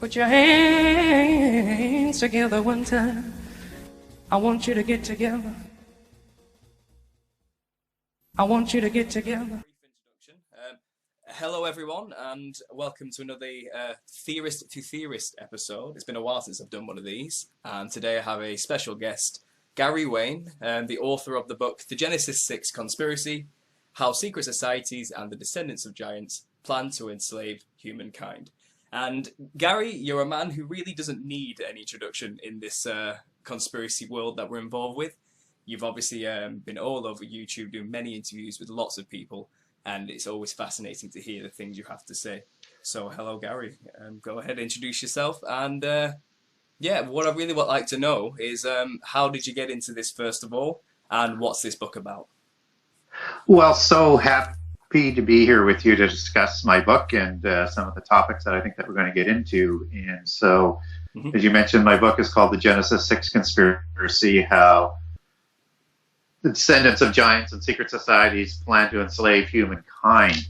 Put your hands together one time. I want you to get together. I want you to get together. Hello everyone, and welcome to another Theorist to Theorist episode. It's been a while since I've done one of these, and today I have a special guest, Gary Wayne, the author of the book The Genesis 6 Conspiracy: How Secret Societies and the Descendants of Giants Plan to Enslave Humankind. And Gary, you're a man who really doesn't need any introduction in this conspiracy world that we're involved with. You've obviously been all over YouTube doing many interviews with lots of people, and it's always fascinating to hear the things you have to say. So hello Gary, go ahead, introduce yourself, and yeah, what I really would like to know is how did you get into this first of all, and what's this book about? Well, so happy to be here with you to discuss my book and some of the topics that I think that we're going to get into. And so, as you mentioned, my book is called The Genesis 6 Conspiracy: How the Descendants of Giants and Secret Societies Plan to Enslave Humankind,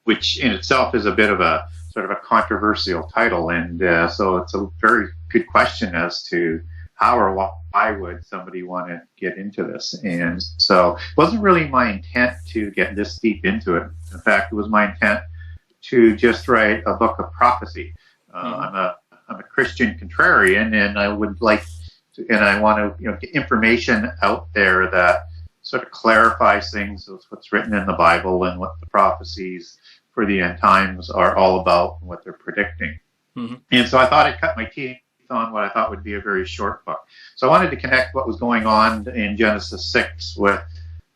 which in itself is a bit of a sort of a controversial title. And so it's a very good question as to how or why would somebody want to get into this. And so it wasn't really my intent to get this deep into it. In fact, it was my intent to just write a book of prophecy. I'm a Christian contrarian, and I would like and I want to get information out there that sort of clarifies things with what's written in the Bible and what the prophecies for the end times are all about and what they're predicting. And so I thought I'd cut my teeth on what I thought would be a very short book. So I wanted to connect what was going on in Genesis 6 with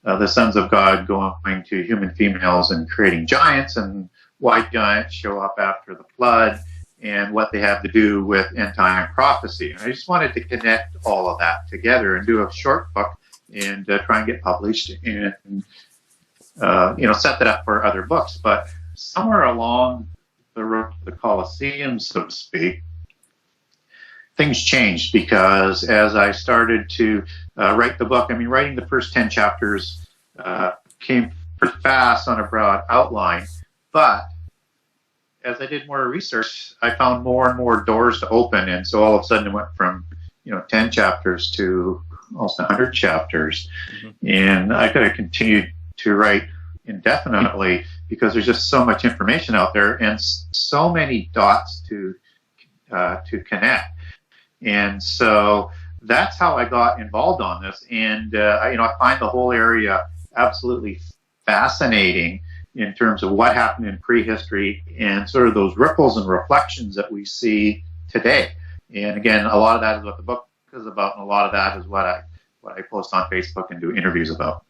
the sons of God going to human females and creating giants, and why giants show up after the flood, and what they have to do with end-time prophecy. And I just wanted to connect all of that together and do a short book and try and get published and set that up for other books. But somewhere along the road to the Colosseum, so to speak, things changed, because as I started to write the book, writing the first 10 chapters came pretty fast on a broad outline, but as I did more research, I found more and more doors to open, and so all of a sudden it went from 10 chapters to almost 100 chapters, and I could have continued to write indefinitely because there's just so much information out there and so many dots to connect. And so that's how I got involved on this, and I find the whole area absolutely fascinating in terms of what happened in prehistory and sort of those ripples and reflections that we see today. And again, a lot of that is what the book is about, and a lot of that is what I post on Facebook and do interviews about.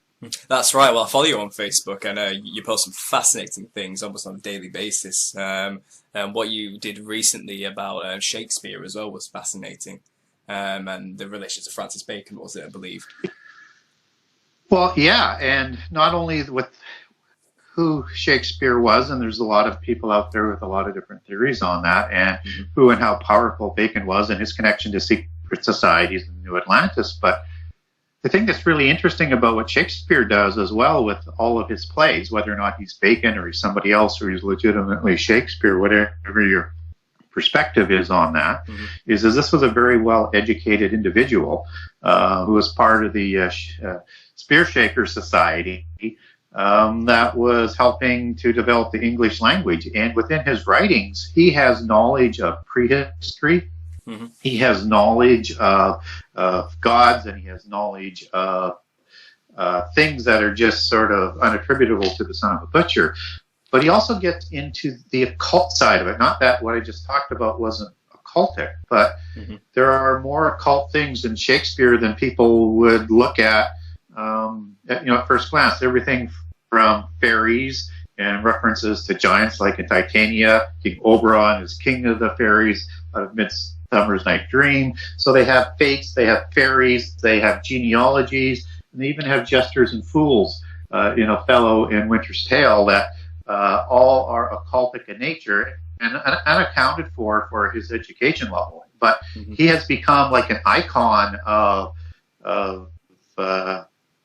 That's right. Well, I follow you on Facebook, and you post some fascinating things almost on a daily basis. And what you did recently about Shakespeare as well was fascinating, and the relation to Francis Bacon, was it, I believe? Well, yeah, and not only with who Shakespeare was, and there's a lot of people out there with a lot of different theories on that, and who and how powerful Bacon was and his connection to secret societies in New Atlantis. But the thing that's really interesting about what Shakespeare does as well with all of his plays, whether or not he's Bacon or he's somebody else or he's legitimately Shakespeare, whatever your perspective is on that, is this was a very well-educated individual who was part of the Spear Shaker Society that was helping to develop the English language. And within his writings, he has knowledge of prehistory, he has knowledge of gods, and he has knowledge of things that are just sort of unattributable to the son of a butcher. But he also gets into the occult side of it. Not that what I just talked about wasn't occultic, but there are more occult things in Shakespeare than people would look at first glance. Everything from fairies and references to giants like in Titania, King Oberon is king of the fairies out of Midsummer's Night Dream. So they have fates, they have fairies, they have genealogies, and they even have jesters and fools in Othello and Winter's Tale that all are occultic in nature and unaccounted for his education level. But he has become like an icon of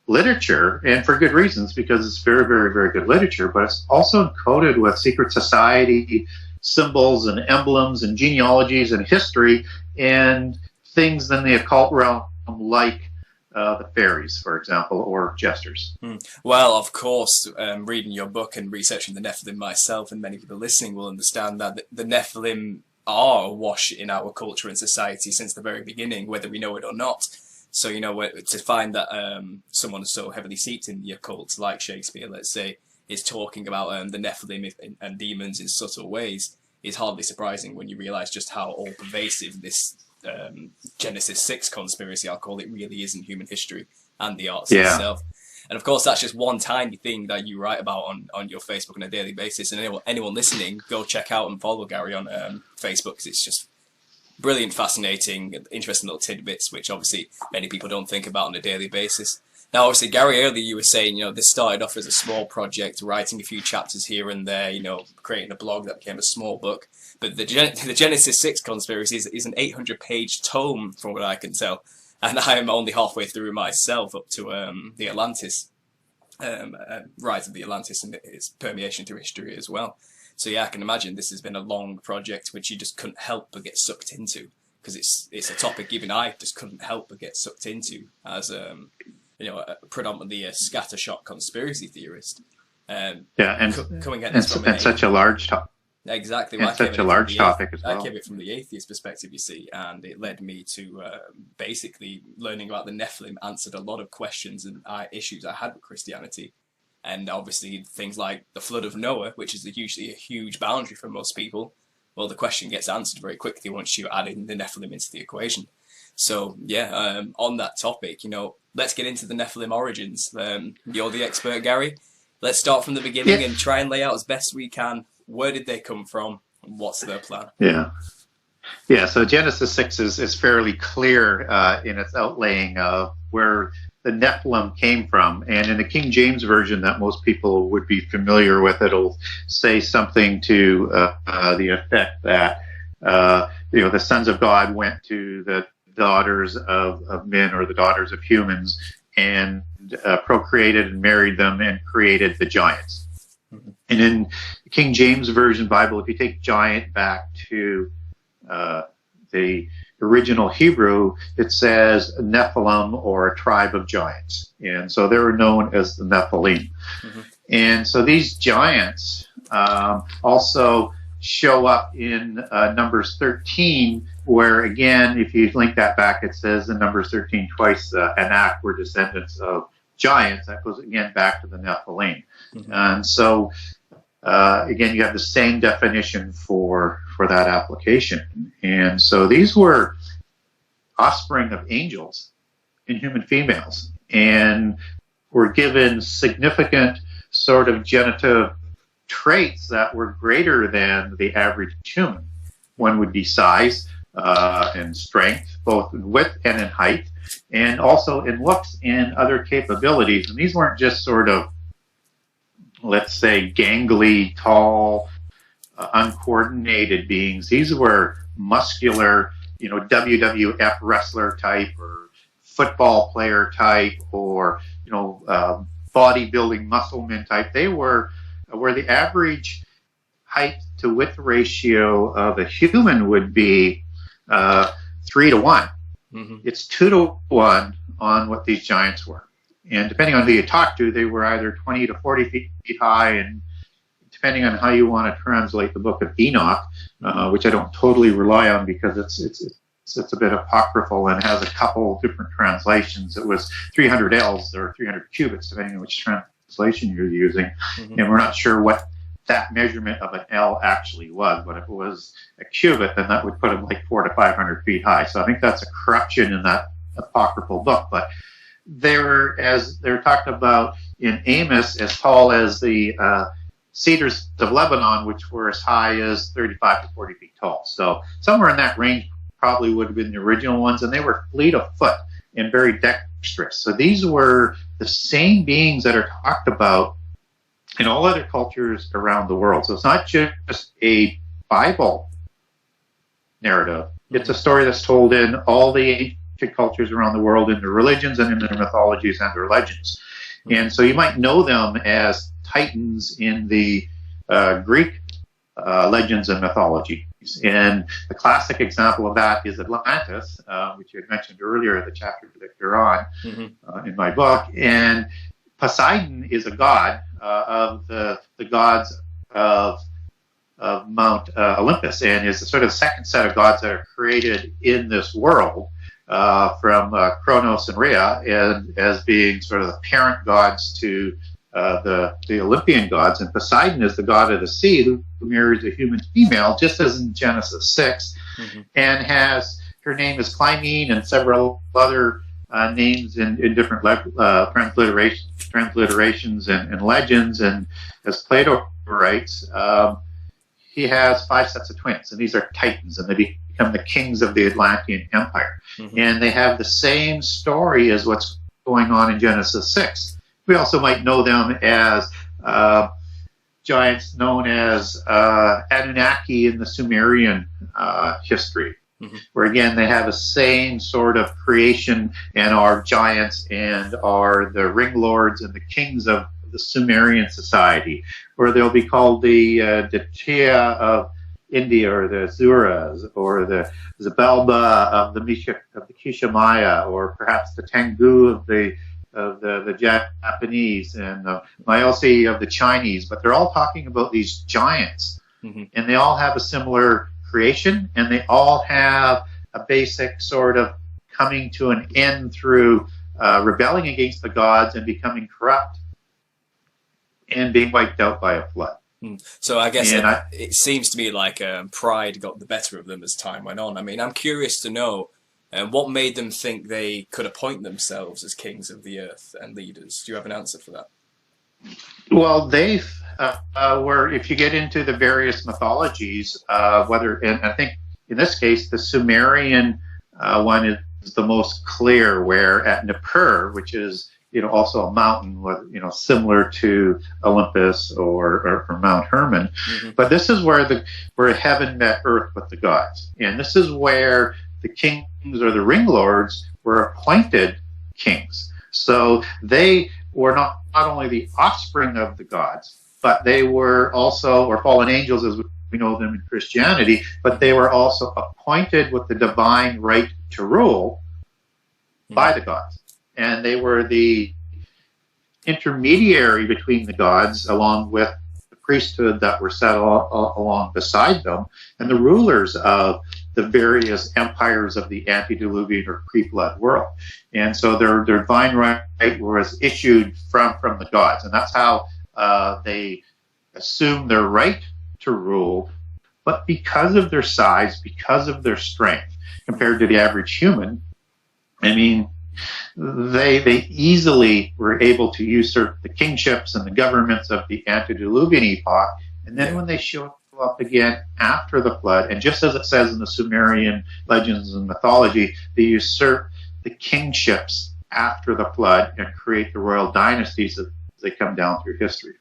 literature, and for good reasons, because it's very, very, very good literature, but it's also encoded with secret society symbols and emblems and genealogies and history and things in the occult realm like the fairies, for example, or jesters. Well, of course, reading your book and researching the Nephilim myself, and many people listening will understand that the Nephilim are awash in our culture and society since the very beginning, whether we know it or not. So, you know, to find that someone so heavily steeped in the occult, like Shakespeare, let's say, is talking about the Nephilim and demons in subtle ways, is hardly surprising when you realise just how all-pervasive this Genesis 6 conspiracy, I'll call it, really is in human history and the arts itself. And of course, that's just one tiny thing that you write about on your Facebook on a daily basis. And anyone listening, go check out and follow Gary on Facebook, because it's just brilliant, fascinating, interesting little tidbits, which obviously many people don't think about on a daily basis. Now, obviously, Gary, earlier you were saying, you know, this started off as a small project, writing a few chapters here and there, you know, creating a blog that became a small book. But the Genesis 6 conspiracy is an 800-page tome, from what I can tell. And I'm only halfway through myself, up to the Atlantis, rise of the Atlantis and its permeation through history as well. So yeah, I can imagine this has been a long project which you just couldn't help but get sucked into, because it's a topic even I just couldn't help but get sucked into as you know, predominantly a scattershot conspiracy theorist. Coming at this from such a large topic. Exactly. Well, such a large topic as well. I came it from the atheist perspective, you see, and it led me to basically learning about the Nephilim answered a lot of questions and issues I had with Christianity. And obviously things like the flood of Noah, which is usually a huge boundary for most people, well, the question gets answered very quickly once you add in the Nephilim into the equation. So yeah, on that topic, you know, let's get into the Nephilim origins. You're the expert, Gary. Let's start from the beginning and try and lay out as best we can. Where did they come from, and what's their plan? Yeah. So Genesis 6 is fairly clear in its outlaying of where the Nephilim came from. And in the King James Version that most people would be familiar with, it'll say something to the effect that, you know, the sons of God went to the daughters of men, or the daughters of humans, and procreated and married them and created the giants. And in the King James Version Bible, if you take giant back to the original Hebrew, it says Nephilim, or a tribe of giants. And so they were known as the Nephilim. And so these giants also show up in Numbers 13, where again, if you link that back, it says in Numbers 13 twice, Anak were descendants of giants. That goes again back to the Nephilim. And so again, you have the same definition for that application. And so these were offspring of angels in human females, and were given significant sort of genitive traits that were greater than the average human. One would be size and strength, both in width and in height, and also in looks and other capabilities. And these weren't just sort of, let's say, gangly, tall, uncoordinated beings. These were muscular, you know, WWF wrestler type, or football player type, or, you know, bodybuilding muscleman type. They were where the average height to width ratio of a human would be 3 to 1. It's 2 to 1 on what these giants were. And depending on who you talk to, they were either 20 to 40 feet high, and depending on how you want to translate the book of Enoch, which I don't totally rely on because it's a bit apocryphal and has a couple different translations. It was 300 ells or 300 cubits, depending on which translation you're using. And we're not sure what that measurement of an L actually was, but if it was a cubit, then that would put them like 400 to 500 feet high. So I think that's a corruption in that apocryphal book. But they were, as they're talked about in Amos, as tall as the cedars of Lebanon, which were as high as 35 to 40 feet tall. So somewhere in that range probably would have been the original ones, and they were fleet of foot and very dexterous. So these were the same beings that are talked about in all other cultures around the world. So it's not just a Bible narrative. It's a story that's told in all the ancient cultures around the world, in their religions and in their mythologies and their legends. And so you might know them as titans in the Greek legends and mythologies. And the classic example of that is Atlantis, which you had mentioned earlier, the chapter that you're on in my book. And Poseidon is a god of the gods of Mount Olympus, and is the sort of second set of gods that are created in this world from Kronos and Rhea, and as being sort of the parent gods to the Olympian gods. And Poseidon is the god of the sea who marries a human female, just as in Genesis 6, and her name is Clymene and several other names in different transliterations and legends. And as Plato writes, he has 5 sets of twins, and these are titans, and they become the kings of the Atlantean Empire. And they have the same story as what's going on in Genesis 6. We also might know them as giants known as Anunnaki in the Sumerian history, where again they have the same sort of creation and are giants and are the ring lords and the kings of the Sumerian society, or they'll be called the Tia of India, or the Zuras, or the Zabelba of the Kishamaya, or perhaps the Tengu of the Japanese, and the Myosi of the Chinese. But they're all talking about these giants, and they all have a similar creation, and they all have a basic sort of coming to an end through rebelling against the gods and becoming corrupt and being wiped out by a flood. So I guess it seems to me like pride got the better of them as time went on. I mean, I'm curious to know what made them think they could appoint themselves as kings of the earth and leaders. Do you have an answer for that? Well, they were, if you get into the various mythologies, and I think in this case, the Sumerian one is the most clear, where at Nippur, which is also a mountain, similar to Olympus or Mount Hermon. But this is where heaven met earth with the gods. And this is where the kings or the ring lords were appointed kings. So they were not only the offspring of the gods, but they were also, or fallen angels as we know them in Christianity, but they were also appointed with the divine right to rule by the gods. And they were the intermediary between the gods, along with the priesthood that were set along beside them, and the rulers of the various empires of the antediluvian or pre-flood world. And so their divine right was issued from the gods, and that's how they assumed their right to rule. But because of their size, because of their strength compared to the average human, I mean, they easily were able to usurp the kingships and the governments of the antediluvian epoch. And then when they show up again after the flood, and just as it says in the Sumerian legends and mythology, they usurp the kingships after the flood and create the royal dynasties as they come down through history.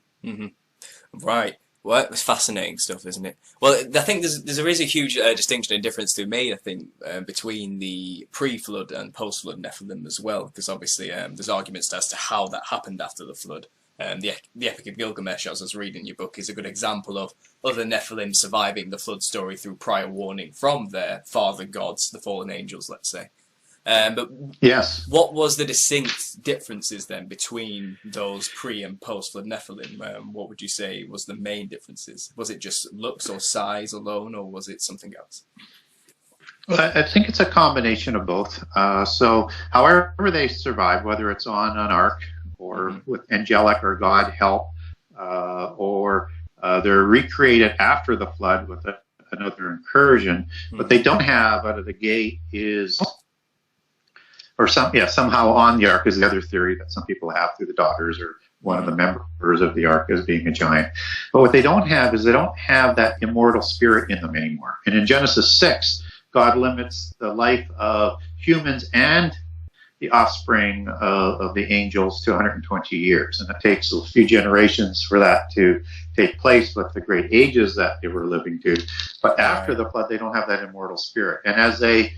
Right. Well, it's fascinating stuff, isn't it? Well, I think there is a huge distinction and difference to be made, I think, between the pre-flood and post-flood Nephilim as well, because obviously there's arguments as to how that happened after the flood. The Epic of Gilgamesh, as I was reading your book, is a good example of other Nephilim surviving the flood story through prior warning from their father gods, the fallen angels, let's say. But yes, what was the distinct differences then between those pre and post flood Nephilim? What would you say was the main differences? Was it just looks or size alone, or was it something else? Well, I think it's a combination of both. So however they survive, whether it's on an ark or with angelic or God help, or they're recreated after the flood with another incursion, what they don't have out of the gate is, or somehow on the ark is the other theory that some people have through the daughters or one of the members of the ark as being a giant. But what they don't have is they don't have that immortal spirit in them anymore. And in Genesis 6, God limits the life of humans and the offspring of the angels to 120 years. And it takes a few generations for that to take place with the great ages that they were living to. But after the flood, they don't have that immortal spirit. And as they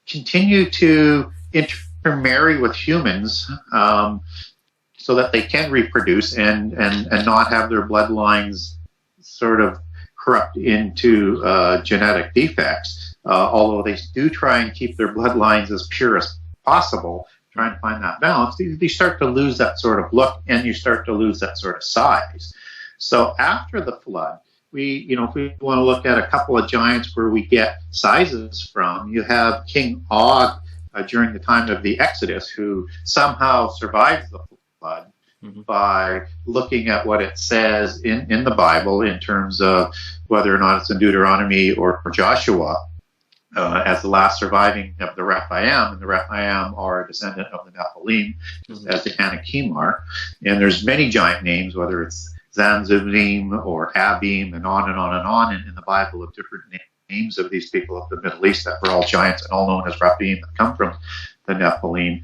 continue to intermarry with humans so that they can reproduce and not have their bloodlines sort of corrupt into genetic defects, although they do try and keep their bloodlines as pure as possible, try and find that balance, you start to lose that sort of look, and you start to lose that sort of size. So after the flood, if we want to look at a couple of giants where we get sizes from, you have King Og during the time of the Exodus, who somehow survives the flood by looking at what it says in the Bible in terms of whether or not it's in Deuteronomy or Joshua, as the last surviving of the Rephaim, and the Rephaim are a descendant of the Nephilim, as the Anakim are. And there's many giant names, whether it's Zanzubim or Abim, and on and on and on in the Bible, of different names of these people of the Middle East that were all giants and all known as Rephaim, that come from the Nephilim.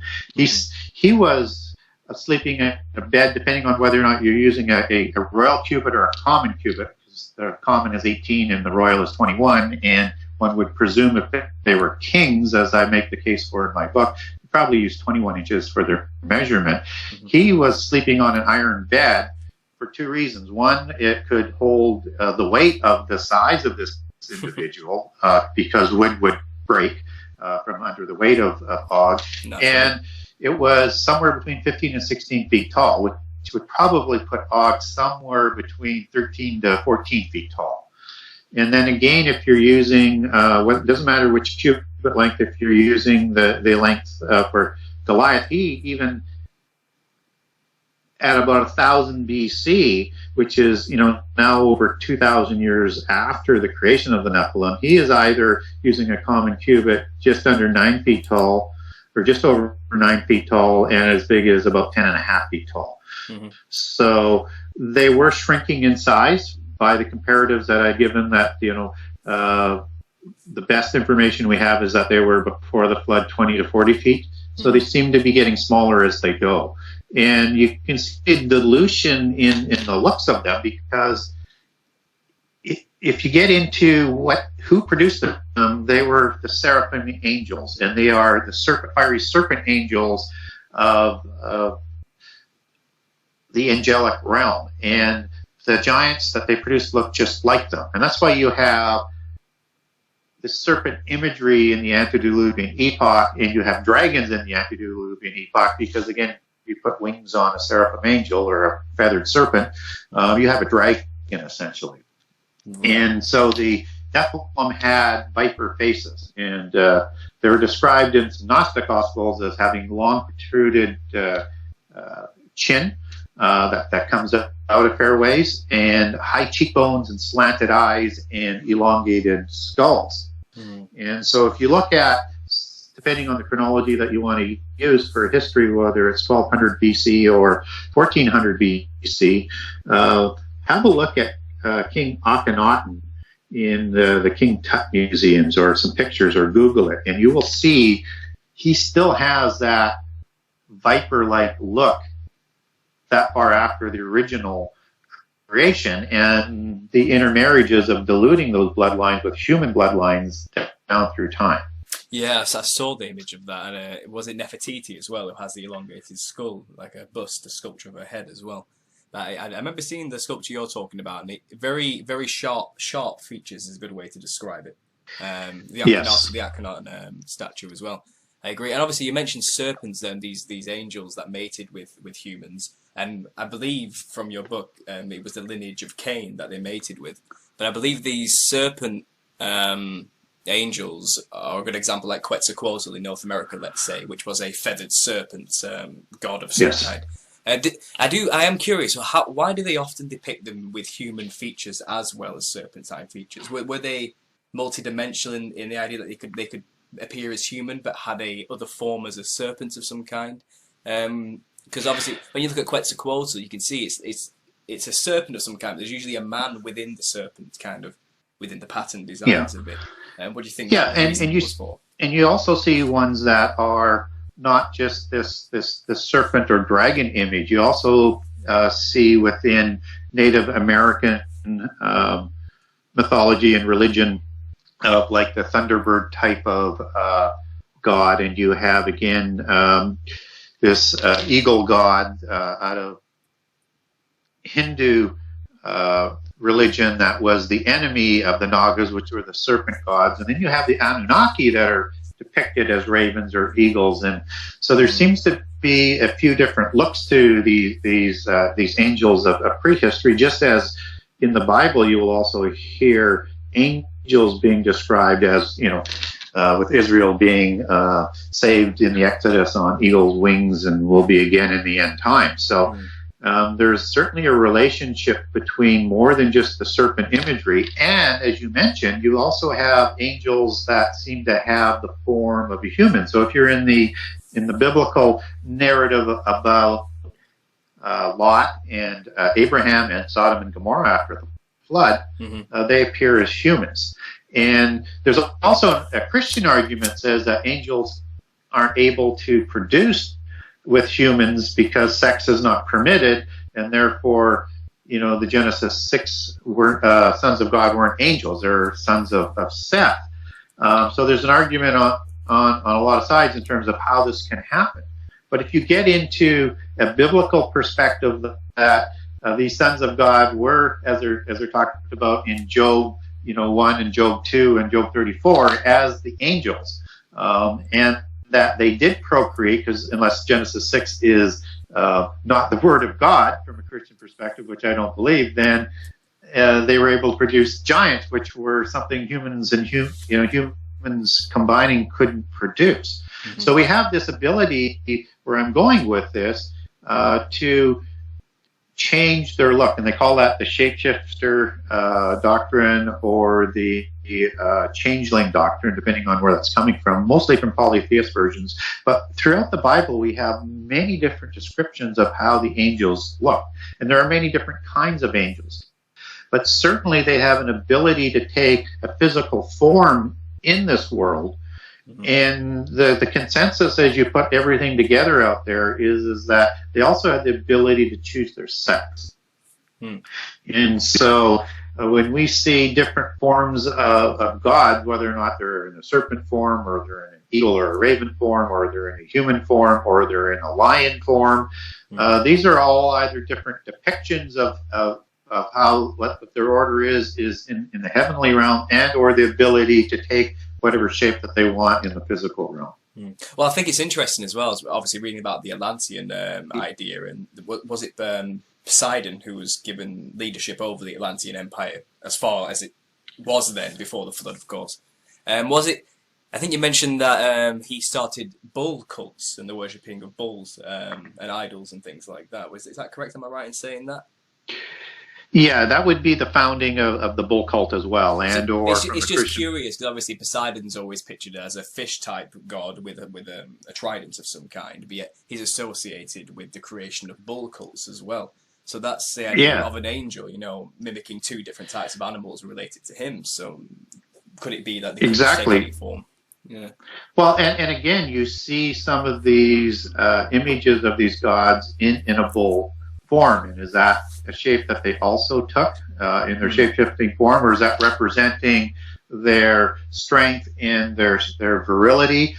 He was sleeping in a bed, depending on whether or not you're using a royal cubit or a common cubit, because the common is 18 and the royal is 21, and one would presume if they were kings, as I make the case for in my book, probably use 21 inches for their measurement. He was sleeping on an iron bed for two reasons. One, it could hold the weight of the size of this individual, because wood would break from under the weight of Og. And it was somewhere between 15 and 16 feet tall, which would probably put Og somewhere between 13 to 14 feet tall. And then again, if you're using, it doesn't matter which cubit length, if you're using the length for Goliath, he even at about 1000 BC, which is, now over 2,000 years after the creation of the Nephilim, he is either using a common cubit just under 9 feet tall, or just over 9 feet tall, and as big as about 10.5 feet tall. So they were shrinking in size by the comparatives that I've given. That the best information we have is that they were, before the flood, 20 to 40 feet. So they seem to be getting smaller as they go. And you can see dilution in the looks of them, because if you get into who produced them, they were the seraphim angels, and they are the fiery serpent angels of the angelic realm. And the giants that they produced look just like them. And that's why you have the serpent imagery in the antediluvian epoch, and you have dragons in the antediluvian epoch, because again, you put wings on a seraphim angel or a feathered serpent, you have a dragon, essentially. And so the Nephilim had viper faces, and they were described in some Gnostic Gospels as having long protruded chin that comes out a fair ways, and high cheekbones and slanted eyes and elongated skulls. And so if you look at, depending on the chronology that you want to use for history, whether it's 1200 BC or 1400 BC, have a look at King Akhenaten in the King Tut museums, or some pictures, or Google it, and you will see he still has that viper-like look that far after the original creation, and the intermarriages of diluting those bloodlines with human bloodlines down through time. Yes, I saw the image of that, and was it Nefertiti as well, who has the elongated skull, like a bust, a sculpture of her head as well. I remember seeing the sculpture you're talking about, and it very, very sharp features is a good way to describe it. The Akhenaten statue as well. I agree. And obviously you mentioned serpents then, these angels that mated with humans. And I believe from your book, it was the lineage of Cain that they mated with. But I believe these serpent angels are a good example, like Quetzalcoatl in North America, let's say, which was a feathered serpent god of some kind. I am curious, why do they often depict them with human features as well as serpentine features? Were they multidimensional in the idea that they could appear as human but had other form as a serpent of some kind? Because obviously when you look at Quetzalcoatl, you can see it's a serpent of some kind. There's usually a man within the serpent, kind of within the pattern designs of it. What do you think? And you also see ones that are not just this serpent or dragon image. You also see within Native American mythology and religion of like the Thunderbird type of god, and you have again this eagle god out of Hindu religion that was the enemy of the Nagas, which were the serpent gods. And then you have the Anunnaki that are depicted as ravens or eagles. And so there seems to be a few different looks to these angels of prehistory, just as in the Bible you will also hear angels being described as, with Israel being saved in the Exodus on eagle's wings and will be again in the end time. So there's certainly a relationship between more than just the serpent imagery. And as you mentioned, you also have angels that seem to have the form of a human. So if you're in the biblical narrative about Lot and Abraham and Sodom and Gomorrah after the flood, they appear as humans. And there's also a Christian argument that says that angels aren't able to produce with humans because sex is not permitted, and therefore, the Genesis 6 sons of God weren't angels; they're sons of Seth. So there's an argument on a lot of sides in terms of how this can happen. But if you get into a biblical perspective that these sons of God were, as they're talked about in Job 1 and Job 2 and Job 34, as the angels, and that they did procreate, because unless Genesis 6 is not the word of God from a Christian perspective, which I don't believe, then they were able to produce giants, which were something humans and humans combining couldn't produce. So we have this ability, where I'm going with this, to change their look, and they call that the shapeshifter doctrine, or the changeling doctrine, depending on where that's coming from, mostly from polytheist versions. But throughout the Bible, we have many different descriptions of how the angels look, and there are many different kinds of angels. But certainly they have an ability to take a physical form in this world. And the consensus, as you put everything together out there, is that they also have the ability to choose their sex. And so when we see different forms of God, whether or not they're in a serpent form, or they're in an eagle or a raven form, or they're in a human form, or they're in a lion form, these are all either different depictions of how what their order is in the heavenly realm, and or the ability to take whatever shape that they want in the physical realm. Well, I think it's interesting as well, as obviously reading about the Atlantean idea, and was it Poseidon who was given leadership over the Atlantean Empire, as far as it was then, before the flood, of course. Was it, I think you mentioned that he started bull cults and the worshipping of bulls and idols and things like that. Is that correct? Am I right in saying that? Yeah, that would be the founding of the bull cult as well, and so or it's just curious, because obviously Poseidon's always pictured as a fish-type god with a trident of some kind, but yet he's associated with the creation of bull cults as well. So that's the idea of an angel, mimicking two different types of animals related to him. So could it be that they could take any form? Yeah. Well, and again, you see some of these images of these gods in a bull form, and is that a shape that they also took in their shape-shifting form, or is that representing their strength and their virility,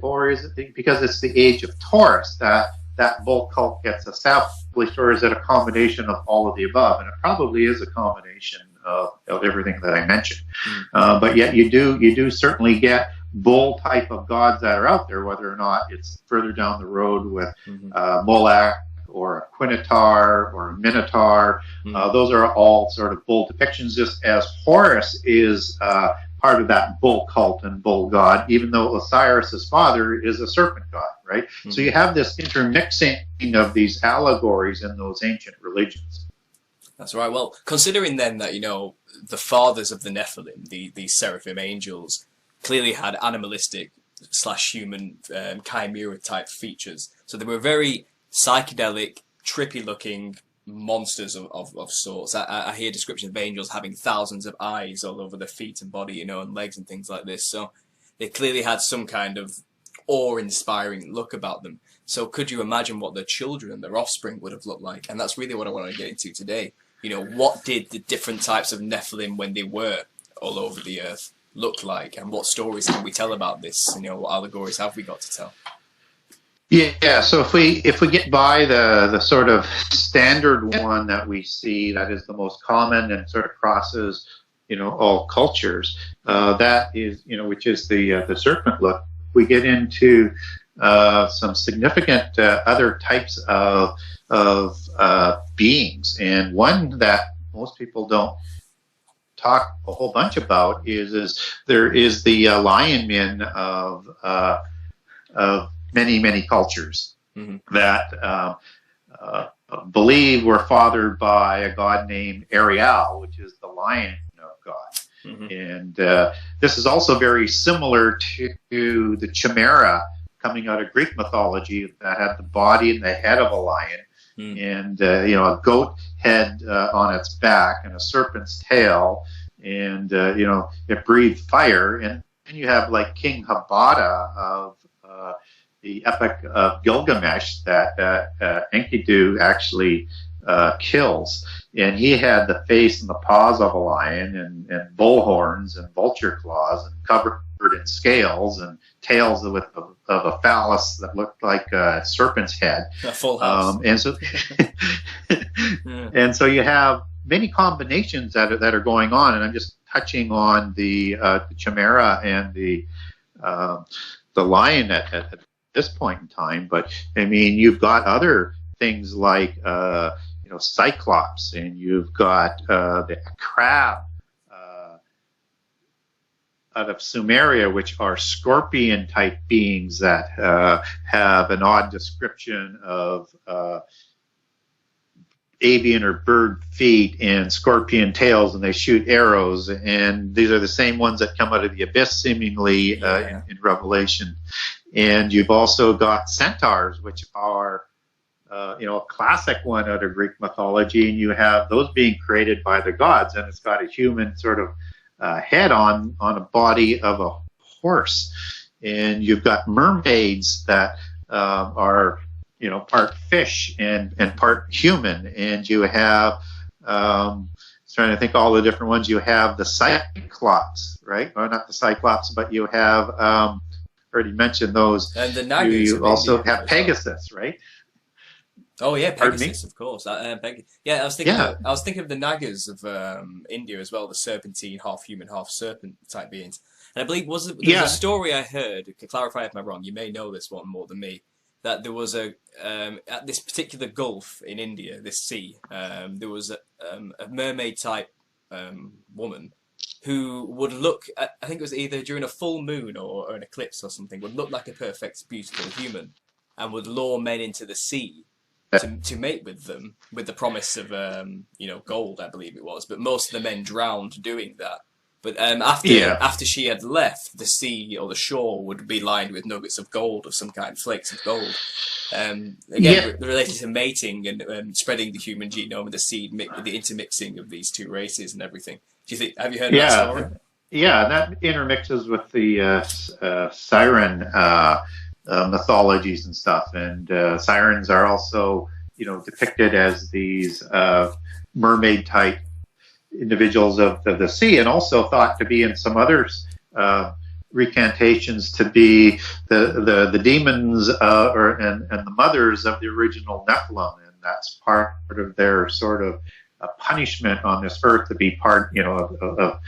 or is it because it's the age of Taurus that bull cult gets established, or is it a combination of all of the above? And it probably is a combination of everything that I mentioned. But yet you do certainly get bull type of gods that are out there, whether or not it's further down the road with Moloch, or a Quinatar, or a Minotaur. Those are all sort of bull depictions, just as Horus is part of that bull cult and bull god, even though Osiris' father is a serpent god, right? So you have this intermixing of these allegories in those ancient religions. That's right. Well, considering then that, the fathers of the Nephilim, the seraphim angels, clearly had animalistic / human chimera type features. So they were very psychedelic, trippy-looking monsters of sorts. I hear descriptions of angels having thousands of eyes all over their feet and body, and legs and things like this. So they clearly had some kind of awe-inspiring look about them. So could you imagine what their children, their offspring, would have looked like? And that's really what I want to get into today. What did the different types of Nephilim, when they were all over the earth, look like? And what stories can we tell about this? What allegories have we got to tell? Yeah, so if we get by the sort of standard one that we see, that is the most common and sort of crosses, all cultures, that is, which is the serpent look. We get into some significant other types of beings, and one that most people don't talk a whole bunch about is there is the lion men of many cultures that believe were fathered by a god named 𝐼𝐢𝐫, which is the lion of God. And this is also very similar to the chimera coming out of Greek mythology that had the body and the head of a lion, and a goat head on its back and a serpent's tail, and it breathed fire. And then you have like King Habada of the epic of Gilgamesh that Enkidu actually kills. And he had the face and the paws of a lion, and bull horns and vulture claws, and covered in scales, and tails of a phallus that looked like a serpent's head. A full house. And so you have many combinations that are going on, and I'm just touching on the chimera and the lion at this point in time. But I mean, you've got other things like Cyclops, and you've got the crab out of Sumeria, which are scorpion type beings that have an odd description of avian or bird feet and scorpion tails, and they shoot arrows, and these are the same ones that come out of the abyss seemingly in Revelation. And you've also got centaurs, which are a classic one out of Greek mythology, and you have those being created by the gods, and it's got a human sort of head on a body of a horse. And you've got mermaids that are part fish and part human. And you have trying to think all the different ones. You have the Cyclops, right? Or not the Cyclops, but you have already mentioned those. And the Nagas. You also have Pegasus, right? Oh yeah, Pegasus, of course. I was thinking of the Nagas of India as well, the serpentine, half human, half serpent type beings. And I believe there was a story I heard. To clarify if I'm wrong, you may know this one more than me. That there was at this particular gulf in India, this sea, there was a mermaid type woman who would look, I think it was either during a full moon or an eclipse or something, would look like a perfect, beautiful human, and would lure men into the sea to mate with them, with the promise of gold, I believe it was. But most of the men drowned doing that. But after she had left, the sea or the shore would be lined with nuggets of gold of some kind, flakes of gold. Related to mating and spreading the human genome and the seed, the intermixing of these two races and everything. Have you heard that story? Yeah, that intermixes with the siren mythologies and stuff. And sirens are also, depicted as these mermaid type individuals of the sea, and also thought to be in some others recantations to be the demons and the mothers of the original Nephilim, and that's part of their sort of punishment on this earth, to be part of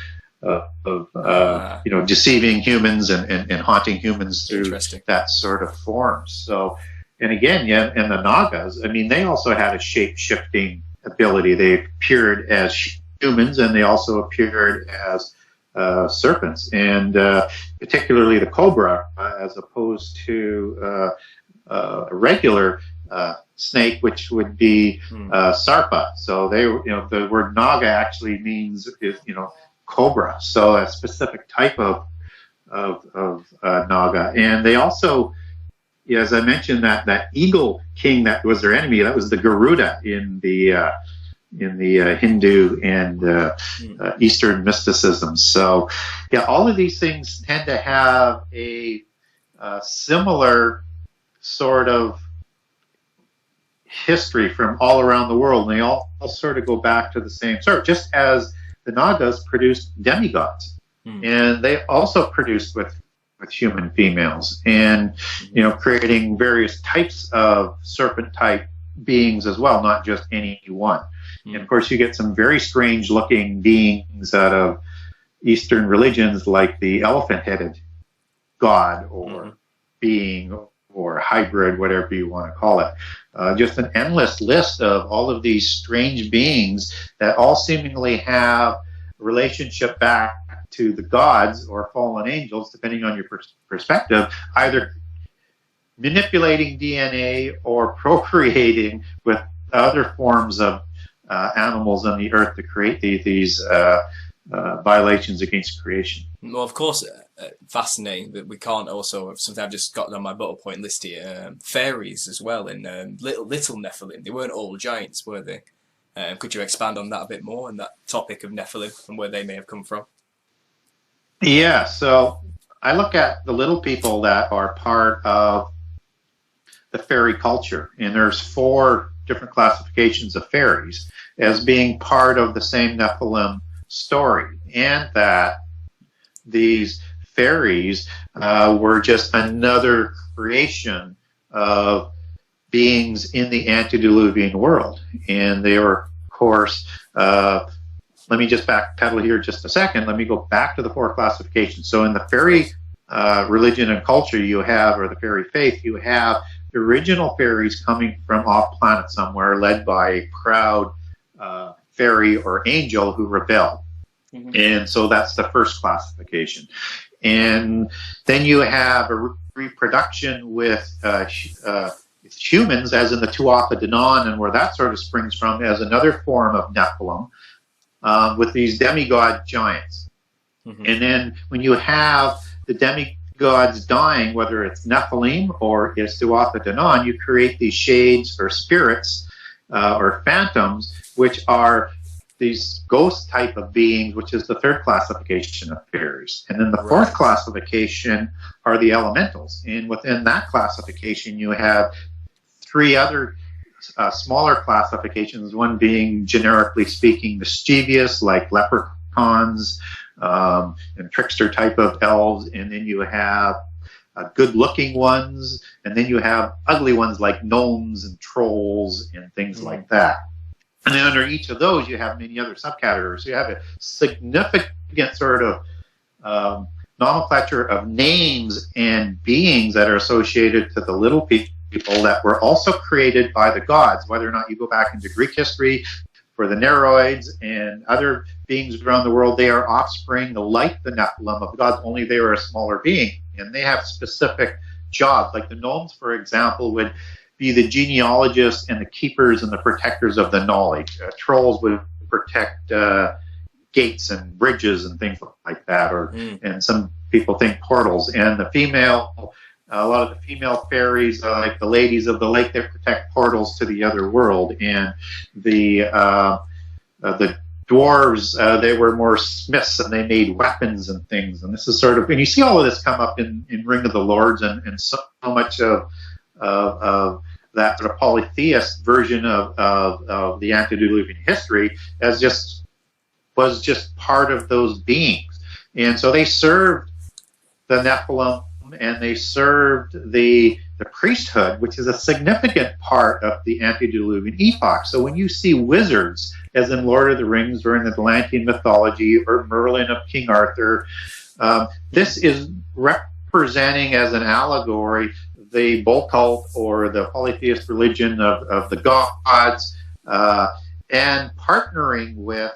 deceiving humans and haunting humans through that sort of form. So, and again, and the Nagas, I mean, they also had a shape-shifting ability. They appeared as humans, and they also appeared as serpents, and particularly the cobra, as opposed to a regular snake, which would be sarpa. So they, the word naga actually means cobra. So a specific type of naga, and they also, as I mentioned, that eagle king that was their enemy, that was the Garuda in the Hindu and Eastern mysticism. So, all of these things tend to have a similar sort of history from all around the world, and they all sort of go back to the same sort. Just as the Nagas produced demigods, and they also produced with with human females, and creating various types of serpent type beings as well, not just any one. And of course, you get some very strange looking beings out of Eastern religions, like the elephant-headed god or being or hybrid, whatever you want to call it. Just an endless list of all of these strange beings that all seemingly have a relationship back to the gods or fallen angels, depending on your perspective, either manipulating DNA or procreating with other forms of animals on the earth to create these violations against creation. Well, of course, fascinating that we can't also, something I've just got on my bullet point list here, fairies as well, and little Nephilim. They weren't all giants, were they? Could you expand on that a bit more, and that topic of Nephilim and where they may have come from? Yeah, so I look at the little people that are part of the fairy culture, and there's 4 different classifications of fairies as being part of the same Nephilim story, and that these fairies were just another creation of beings in the antediluvian world. And they were, of course, let me just backpedal here just a second. Let me go back to the 4 classifications. So in the fairy religion and culture you have, or the fairy faith, you have the original fairies coming from off planet somewhere, led by a proud fairy or angel who rebelled. And so that's the first classification. And then you have a reproduction with humans, as in the 𝐷𝐷𝐷𝐷, and where that sort of springs from as another form of Nephilim, with these demigod giants. And then when you have the demigods dying, whether it's Nephilim or it's 𝐷𝐷𝐷𝐷, you create these shades or spirits or phantoms, which are these ghost type of beings, which is the 3rd classification of fairies. And then the 4th classification are the elementals. And within that classification, you have 3 other smaller classifications, one being, generically speaking, mischievous, like leprechauns and trickster type of elves. And then you have good-looking ones, and then you have ugly ones like gnomes and trolls and things like that. And then under each of those, you have many other subcategories. So you have a significant sort of nomenclature of names and beings that are associated to the little people that were also created by the gods. Whether or not you go back into Greek history for the Nereids and other beings around the world, they are offspring like the Nephilim of the gods, only they were a smaller being. And they have specific jobs. Like the gnomes, for example, would be the genealogists and the keepers and the protectors of the knowledge. Trolls would protect gates and bridges and things like that, or and some people think portals. And the female, a lot of the female fairies, like the ladies of the lake, they protect portals to the other world. And the dwarves, they were more smiths, and they made weapons and things. And this is sort of, and you see all of this come up in Ring of the Lords, and so much of that sort of polytheist version of the antediluvian history was just part of those beings. And so they served the Nephilim, and they served the priesthood, which is a significant part of the antediluvian epoch. So when you see wizards, as in Lord of the Rings or in Atlantean mythology, or Merlin of King Arthur, this is representing as an allegory the bull cult or the polytheist religion of the gods, and partnering with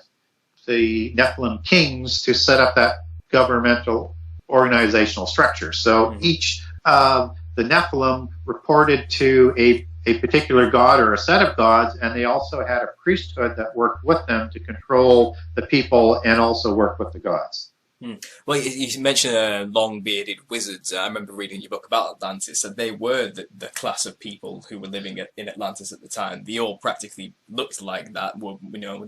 the Nephilim kings to set up that governmental organizational structure. So each of the Nephilim reported to a particular god or a set of gods, and they also had a priesthood that worked with them to control the people and also work with the gods. Well, you mentioned long-bearded wizards. I remember reading your book about Atlantis, and they were the class of people who were living in Atlantis at the time. They all practically looked like that.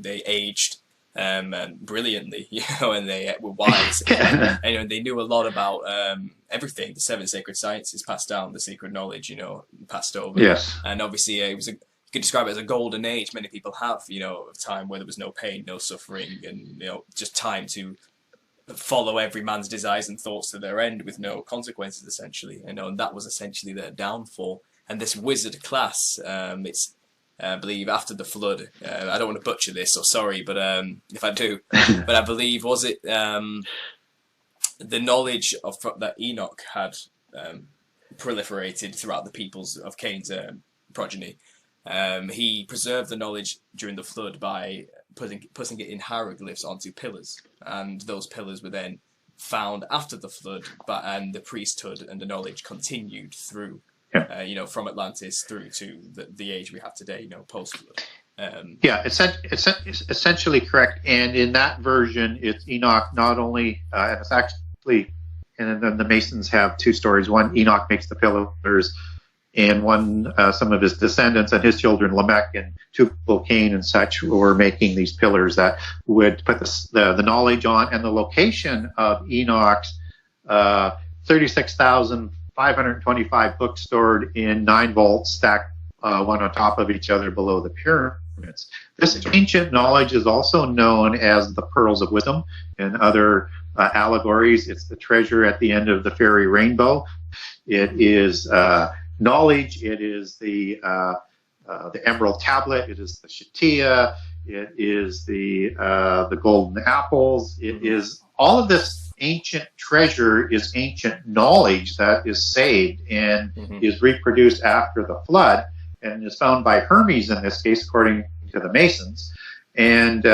They aged brilliantly, and they were wise. And they knew a lot about everything. The 7 sacred sciences passed down, the secret knowledge, passed over. Yes. And obviously, it was you could describe it as a golden age. Many people have, a time where there was no pain, no suffering, and just time to follow every man's desires and thoughts to their end with no consequences, essentially. And that was essentially their downfall. And this wizard class, it's I believe after the flood. I don't want to butcher this, so sorry, but if I do, but I believe was it the knowledge of that Enoch had proliferated throughout the peoples of Cain's progeny. He preserved the knowledge during the flood by putting it in hieroglyphs onto pillars, and those pillars were then found after the flood, and the priesthood and the knowledge continued through, from Atlantis through to the age we have today, post-flood. It's essentially correct. And in that version, it's Enoch not only, and it's actually, and then the Masons have two stories. One, Enoch makes the pillars, and one, some of his descendants and his children, Lamech and Tubal-Cain and such, were making these pillars that would put the knowledge on. And the location of Enoch's 36,525 books stored in 9 vaults, stacked one on top of each other below the pyramids. This ancient knowledge is also known as the pearls of wisdom and other allegories. It's the treasure at the end of the fairy rainbow. It is knowledge. It is the emerald tablet. It is the Shatia. It is the golden apples. It is all of this ancient treasure is ancient knowledge that is saved and is reproduced after the flood, and is found by Hermes in this case, according to the Masons, and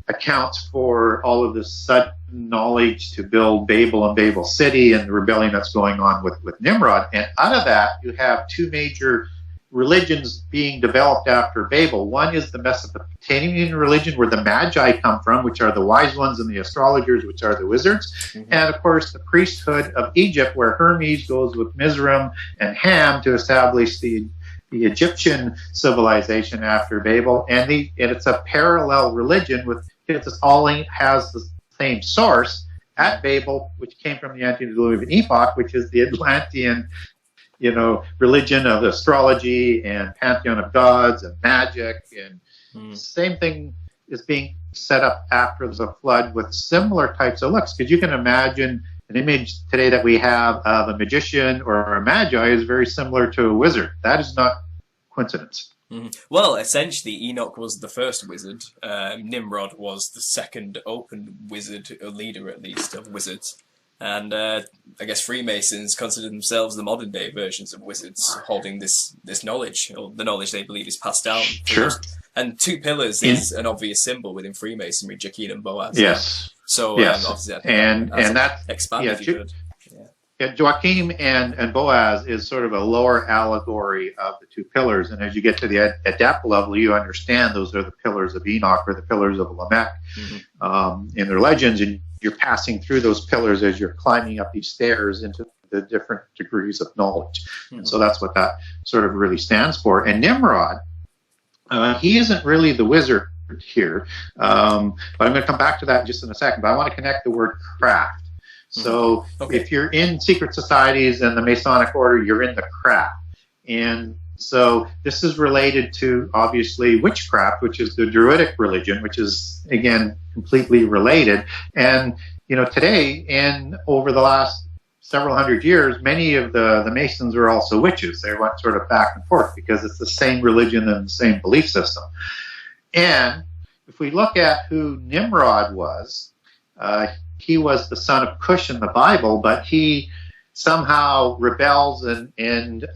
accounts for all of this sudden knowledge to build Babel and Babel City and the rebellion that's going on with Nimrod. And out of that, you have 2 major religions being developed after Babel. One is the Mesopotamian religion, where the Magi come from, which are the wise ones, and the astrologers, which are the wizards. And of course, the priesthood of Egypt, where Hermes goes with Mizraim and Ham to establish the Egyptian civilization after Babel. And it's a parallel religion with it all has the same source at Babel, which came from the antediluvian epoch, which is the Atlantean religion of astrology and pantheon of gods and magic. And same thing is being set up after the flood with similar types of looks. Because you can imagine an image today that we have of a magician or a magi is very similar to a wizard. That is not coincidence. Well, essentially, Enoch was the first wizard. Nimrod was the second open wizard, or leader at least, of wizards. And I guess Freemasons consider themselves the modern day versions of wizards, holding this knowledge, or the knowledge they believe is passed down. Sure. And 2 pillars is an obvious symbol within Freemasonry, Jachin and Boaz. Yes. So yes. Obviously, and that expand if you could. Joachim and Boaz is sort of a lower allegory of the 2 pillars. And as you get to the adept level, you understand those are the pillars of Enoch or the pillars of Lamech in their legends. And you're passing through those pillars as you're climbing up these stairs into the different degrees of knowledge. And so that's what that sort of really stands for. And Nimrod, he isn't really the wizard here. But I'm going to come back to that just in a second. But I want to connect the word craft. So if you're in secret societies and the Masonic order, you're in the craft. And so this is related to, obviously, witchcraft, which is the Druidic religion, which is, again, completely related. And, today and over the last several hundred years, many of the Masons are also witches. They went sort of back and forth because it's the same religion and the same belief system. And if we look at who Nimrod was, he was the son of Cush in the Bible, but he somehow rebels and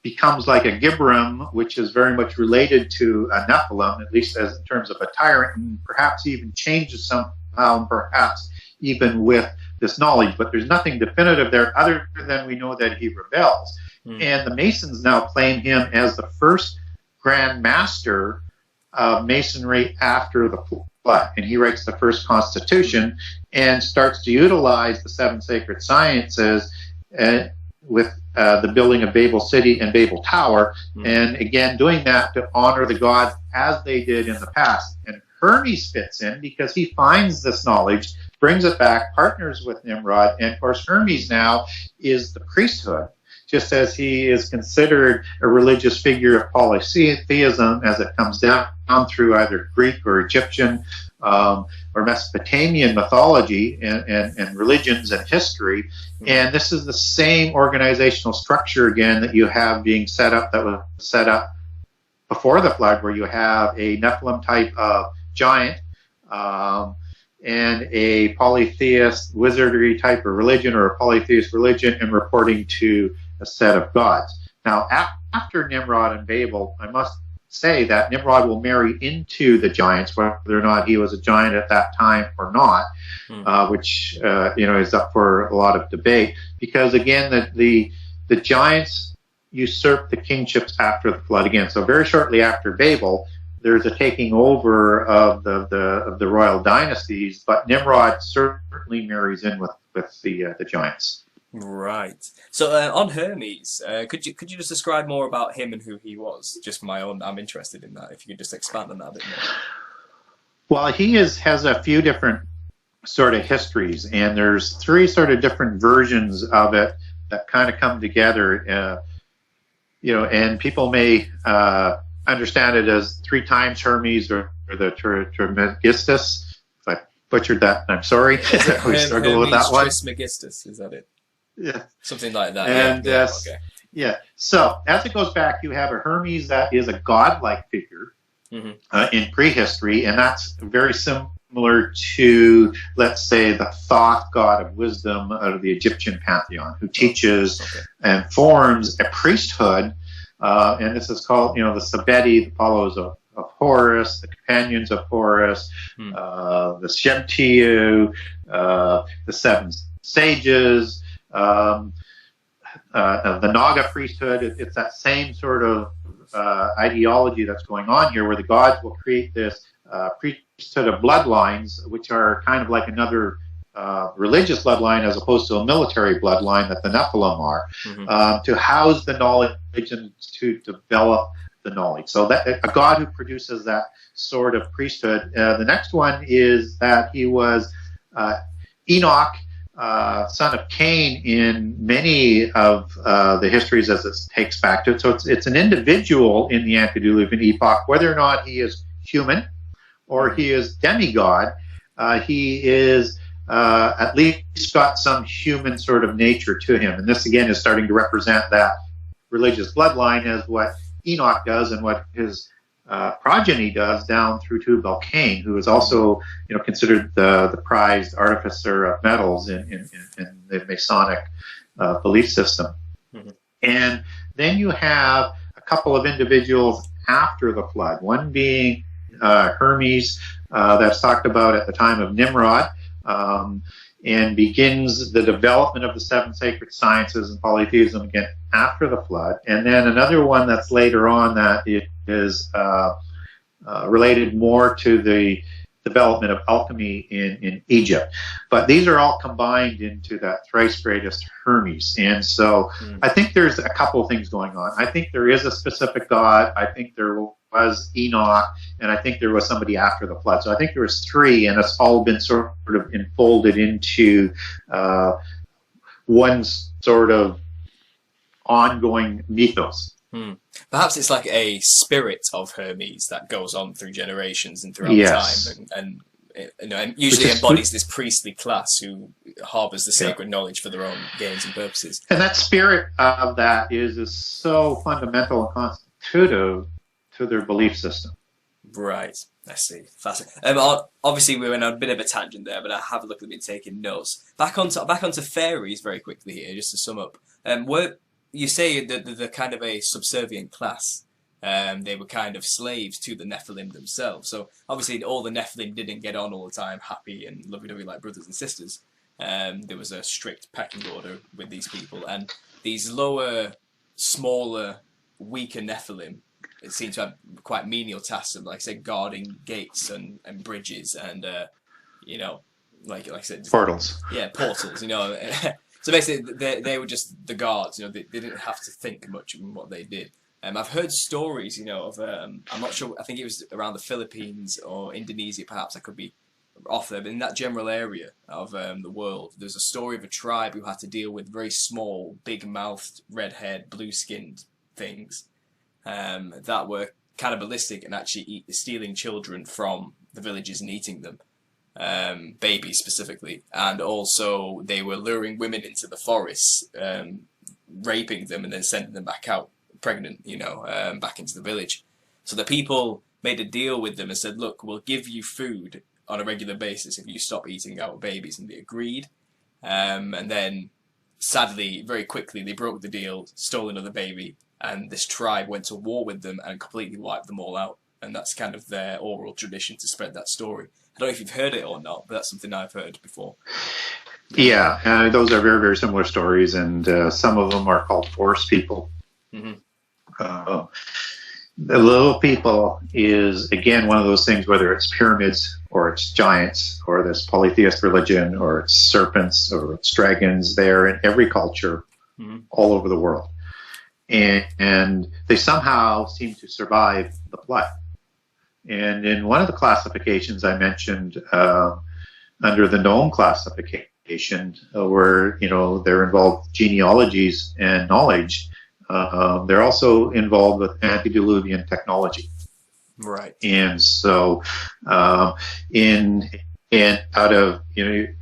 becomes like a Gibram, which is very much related to a Nephilim, at least as in terms of a tyrant, and perhaps even changes somehow, perhaps even with this knowledge. But there's nothing definitive there other than we know that he rebels. And the Masons now claim him as the first Grand Master of Masonry after the flood. And he writes the first constitution and starts to utilize the 7 sacred sciences with the building of Babel City and Babel Tower, and again doing that to honor the gods as they did in the past. And Hermes fits in because he finds this knowledge, brings it back, partners with Nimrod, and of course Hermes now is the priesthood. just as he is considered a religious figure of polytheism as it comes down through either Greek or Egyptian or Mesopotamian mythology and religions and history. And this is the same organizational structure again that you have being set up, that was set up before the flood, where you have a Nephilim type of giant and a polytheist wizardry type of religion, or a polytheist religion, and reporting to a set of gods. Now, after Nimrod and Babel, I must say that Nimrod will marry into the giants, whether or not he was a giant at that time or not, which is up for a lot of debate, because again, the giants usurped the kingships after the flood again. So very shortly after Babel, there's a taking over of the royal dynasties, but Nimrod certainly marries in with the giants. Right. So on Hermes, could you just describe more about him and who he was? Just for my own, I'm interested in that. If you could just expand on that a bit more. Well, he has a few different sort of histories, and there's three sort of different versions of it that kind of come together. And people may understand it as 3 times Hermes, or the Trismegistus. If I butchered that, I'm sorry. We struggle with that one. Trismegistus, is that it? Yeah. Something like that. And okay. So as it goes back, you have a Hermes that is a godlike figure in prehistory, and that's very similar to, let's say, the Thoth god of wisdom out of the Egyptian pantheon, who teaches and forms a priesthood. And this is called, the 𝐕𝑑𝐷𝐸, the followers of Horus, the companions of Horus, the 𝐕𝑑𝐸𝐿, the 7 sages, the Naga priesthood. It's that same sort of ideology that's going on here, where the gods will create this priesthood of bloodlines, which are kind of like another religious bloodline as opposed to a military bloodline that the Nephilim are, to house the knowledge and to develop the knowledge. So that a god who produces that sort of priesthood. The next one is that he was Enoch, son of Cain, in many of the histories as it takes back to it. So it's an individual in the antediluvian epoch, whether or not he is human or he is demigod. He is at least got some human sort of nature to him. And this again is starting to represent that religious bloodline as what Enoch does and what his progeny does down through Tubal-Cain, who is also considered the prized artificer of metals in the Masonic belief system. And then you have a couple of individuals after the flood, one being Hermes, that's talked about at the time of Nimrod, and begins the development of the 7 sacred sciences and polytheism again after the flood. And then another one that's later on that is related more to the development of alchemy in Egypt. But these are all combined into that thrice greatest Hermes. And so I think there's a couple of things going on. I think there is a specific god. I think there was Enoch, and I think there was somebody after the flood. So I think there was 3, and it's all been sort of enfolded into one sort of ongoing mythos. Perhaps it's like a spirit of Hermes that goes on through generations and throughout time, and usually embodies this priestly class who harbors the sacred knowledge for their own gains and purposes. And that spirit of that is so fundamental and constitutive to their belief system. Right, I see. Fascinating. Obviously, we went on a bit of a tangent there, but I have a look at me taking notes. Back onto fairies very quickly here, just to sum up. You say that they're kind of a subservient class. They were kind of slaves to the Nephilim themselves. So obviously, all the Nephilim didn't get on all the time, happy and lovey-dovey like brothers and sisters. There was a strict pecking order with these people, and these lower, smaller, weaker Nephilim, it seems to have quite menial tasks of, like I said, guarding gates and bridges and like I said, portals. Yeah, portals. So basically, they were just the guards. They didn't have to think much in what they did. I've heard stories, of I'm not sure. I think it was around the Philippines or Indonesia, perhaps. I could be off there, but in that general area of the world, there's a story of a tribe who had to deal with very small, big-mouthed, red-haired, blue-skinned things that were cannibalistic and actually stealing children from the villages and eating them, babies specifically. And also they were luring women into the forests, raping them and then sending them back out pregnant, back into the village. So the people made a deal with them and said, look, we'll give you food on a regular basis if you stop eating our babies, and they agreed. And then, sadly, very quickly, they broke the deal, stole another baby, and this tribe went to war with them and completely wiped them all out. And that's kind of their oral tradition to spread that story. I don't know if you've heard it or not, but that's something I've heard before. Yeah, those are very, very similar stories, and some of them are called forest people. Mm-hmm. The little people is, again, one of those things, whether it's pyramids or it's giants or this polytheist religion or it's serpents or it's dragons, they're in every culture all over the world. And they somehow seem to survive the flood. And in one of the classifications I mentioned, under the gnome classification, where, they're involved genealogies and knowledge, they're also involved with antediluvian technology. Right. And so, out of,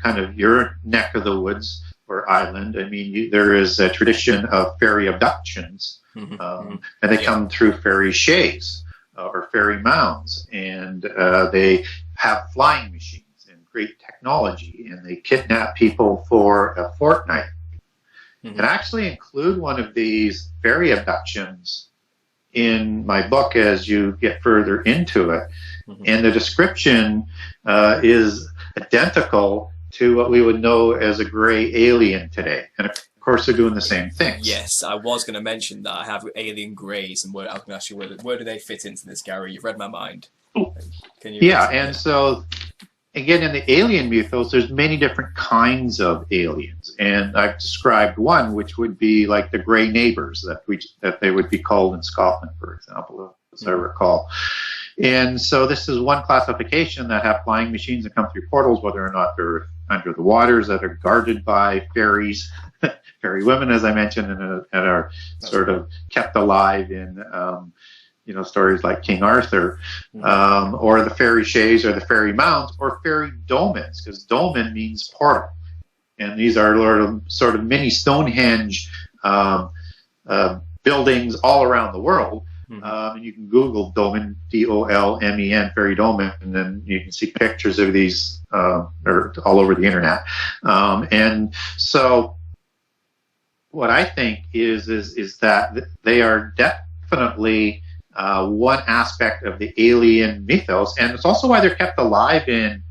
kind of your neck of the woods or island, I mean, there is a tradition of fairy abductions, and they come through fairy shays or fairy mounds, and they have flying machines and great technology, and they kidnap people for a fortnight. And I actually include one of these fairy abductions in my book as you get further into it. And the description is identical to what we would know as a gray alien today. And of course, they're doing the same thing. Yes, I was going to mention that. I have alien greys, and I was going to ask you where do they fit into this, Gary? You've read my mind. Can you? Yeah, and so, again, in the alien mythos, there's many different kinds of aliens, and I've described one, which would be like the grey neighbors that they would be called in Scotland, for example, as I recall. And so this is one classification that have flying machines that come through portals, whether or not they're under the waters, that are guarded by fairies, fairy women, as I mentioned, and are sort of kept alive in stories like King Arthur, or the fairy shays or the fairy mounds or fairy dolmens, because dolmen means portal. And these are sort of mini Stonehenge buildings all around the world. And you can Google dolmen, D-O-L-M-E-N, fairy dolmen, and then you can see pictures of these all over the internet. And so what I think is that they are definitely one aspect of the alien mythos, and it's also why they're kept alive in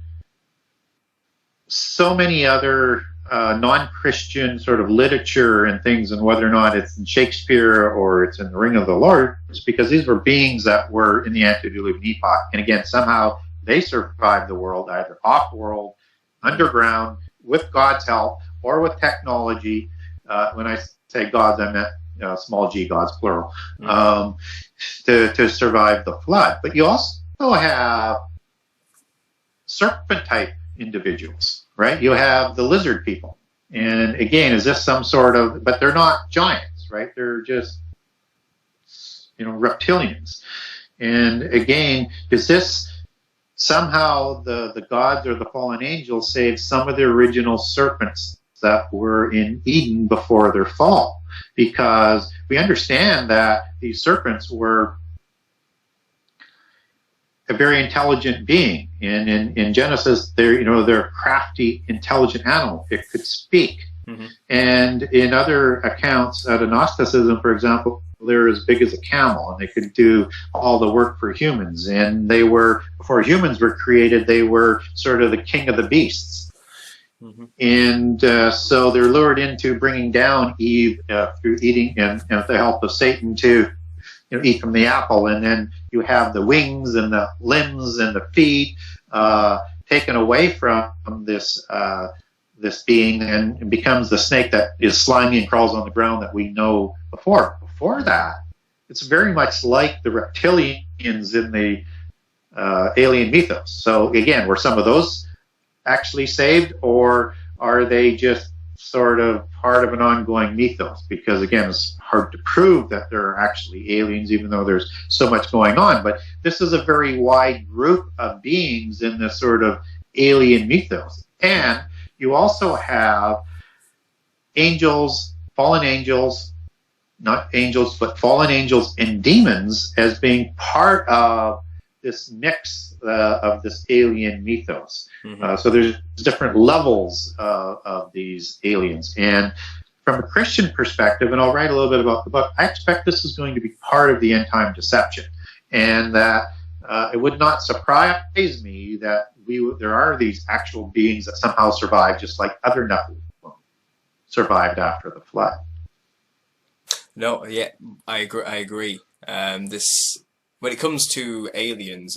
so many other non-Christian sort of literature and things, and whether or not it's in Shakespeare or it's in The Ring of the Lord, it's because these were beings that were in the antediluvian epoch, and again, somehow they survived the world, either off-world, underground, with God's help, or with technology. When I say gods, I meant small g gods, plural, to survive the flood. But you also have serpent-type individuals, right? You have the lizard people. And again, is this some sort of, but they're not giants, right? They're just, reptilians. And again, is this somehow the gods or the fallen angels saved some of the original serpents that were in Eden before their fall? Because we understand that these serpents were a very intelligent being. And in Genesis, they're a crafty, intelligent animal. It could speak. And in other accounts, out of Gnosticism, for example, they're as big as a camel, and they could do all the work for humans. And they were, before humans were created, they were sort of the king of the beasts. And so they're lured into bringing down Eve through eating, and with the help of Satan, to eat from the apple. And then you have the wings and the limbs and the feet taken away from this being, and it becomes the snake that is slimy and crawls on the ground that we know before. Before that, it's very much like the reptilians in the alien mythos. So again, were some of those actually saved, or are they just sort of part of an ongoing mythos? Because again, it's hard to prove that there are actually aliens, even though there's so much going on. But this is a very wide group of beings in this sort of alien mythos. And you also have angels, fallen angels, not angels, but fallen angels and demons as being part of this mix of this alien mythos. So there's different levels of these aliens. And from a Christian perspective, and I'll write a little bit about the book, I expect this is going to be part of the end time deception. And that it would not surprise me that there are these actual beings that somehow survive, just like other Nephilim survived after the flood. No, yeah, I agree. When it comes to aliens,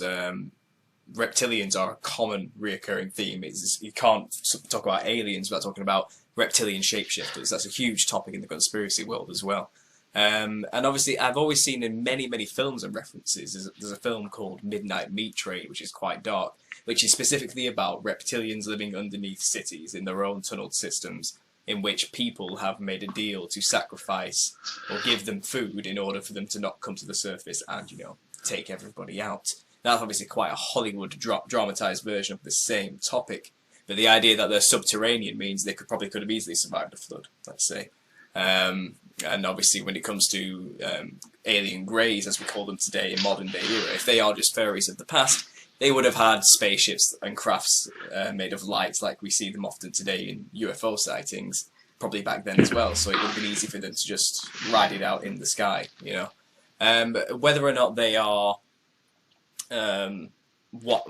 reptilians are a common reoccurring theme. You can't talk about aliens without talking about reptilian shapeshifters. That's a huge topic in the conspiracy world as well. And obviously, I've always seen in many films and references, there's a film called Midnight Meat Train, which is quite dark, which is specifically about reptilians living underneath cities in their own tunneled systems, in which people have made a deal to sacrifice or give them food in order for them to not come to the surface and, you know, take everybody out. That's obviously quite a Hollywood dramatized version of the same topic, but the idea that they're subterranean means they could have easily survived a flood, let's say. And obviously when it comes to alien greys, as we call them today in modern day era, if they are just fairies of the past, they would have had spaceships and crafts made of light like we see them often today in UFO sightings, probably back then as well, so it would have been easy for them to just ride it out in the sky, you know. Whether or not they are, what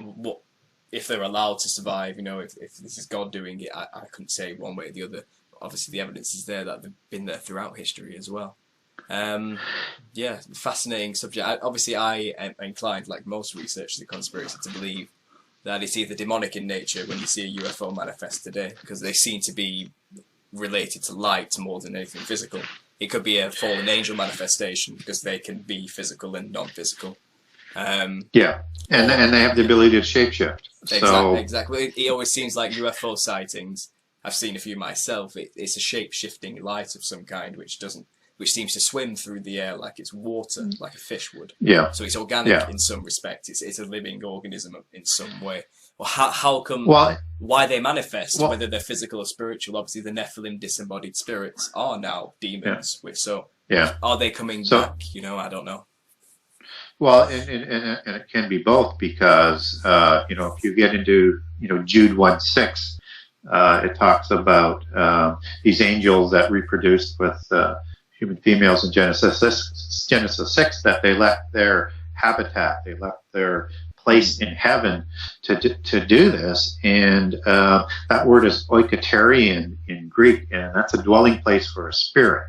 if they're allowed to survive, you know, if this is God doing it, I couldn't say one way or the other. Obviously the evidence is there that they've been there throughout history as well. Yeah, fascinating subject. Obviously I am inclined, like most researchers in conspiracy, to believe that it's either demonic in nature when you see a UFO manifest today, because they seem to be related to light more than anything physical. It could be a fallen angel manifestation because they can be physical and non-physical. Yeah, and they have the ability to shapeshift. Exactly. It always seems like UFO sightings, I've seen a few myself, it's a shape-shifting light of some kind which seems to swim through the air like it's water, like a fish would. Yeah. So it's organic in some respect. It's a living organism in some way. Well, how come? Why they manifest? Whether they're physical or spiritual. Obviously, the Nephilim disembodied spirits are now demons. Are they coming back? You know, I don't know. Well, and it can be both, because you know, if you get into, you know, Jude 1:6, it talks about these angels that reproduced with human females in Genesis 6, that they left their habitat, they left their place in heaven to do this, and that word is oikoterion in Greek, and that's a dwelling place for a spirit.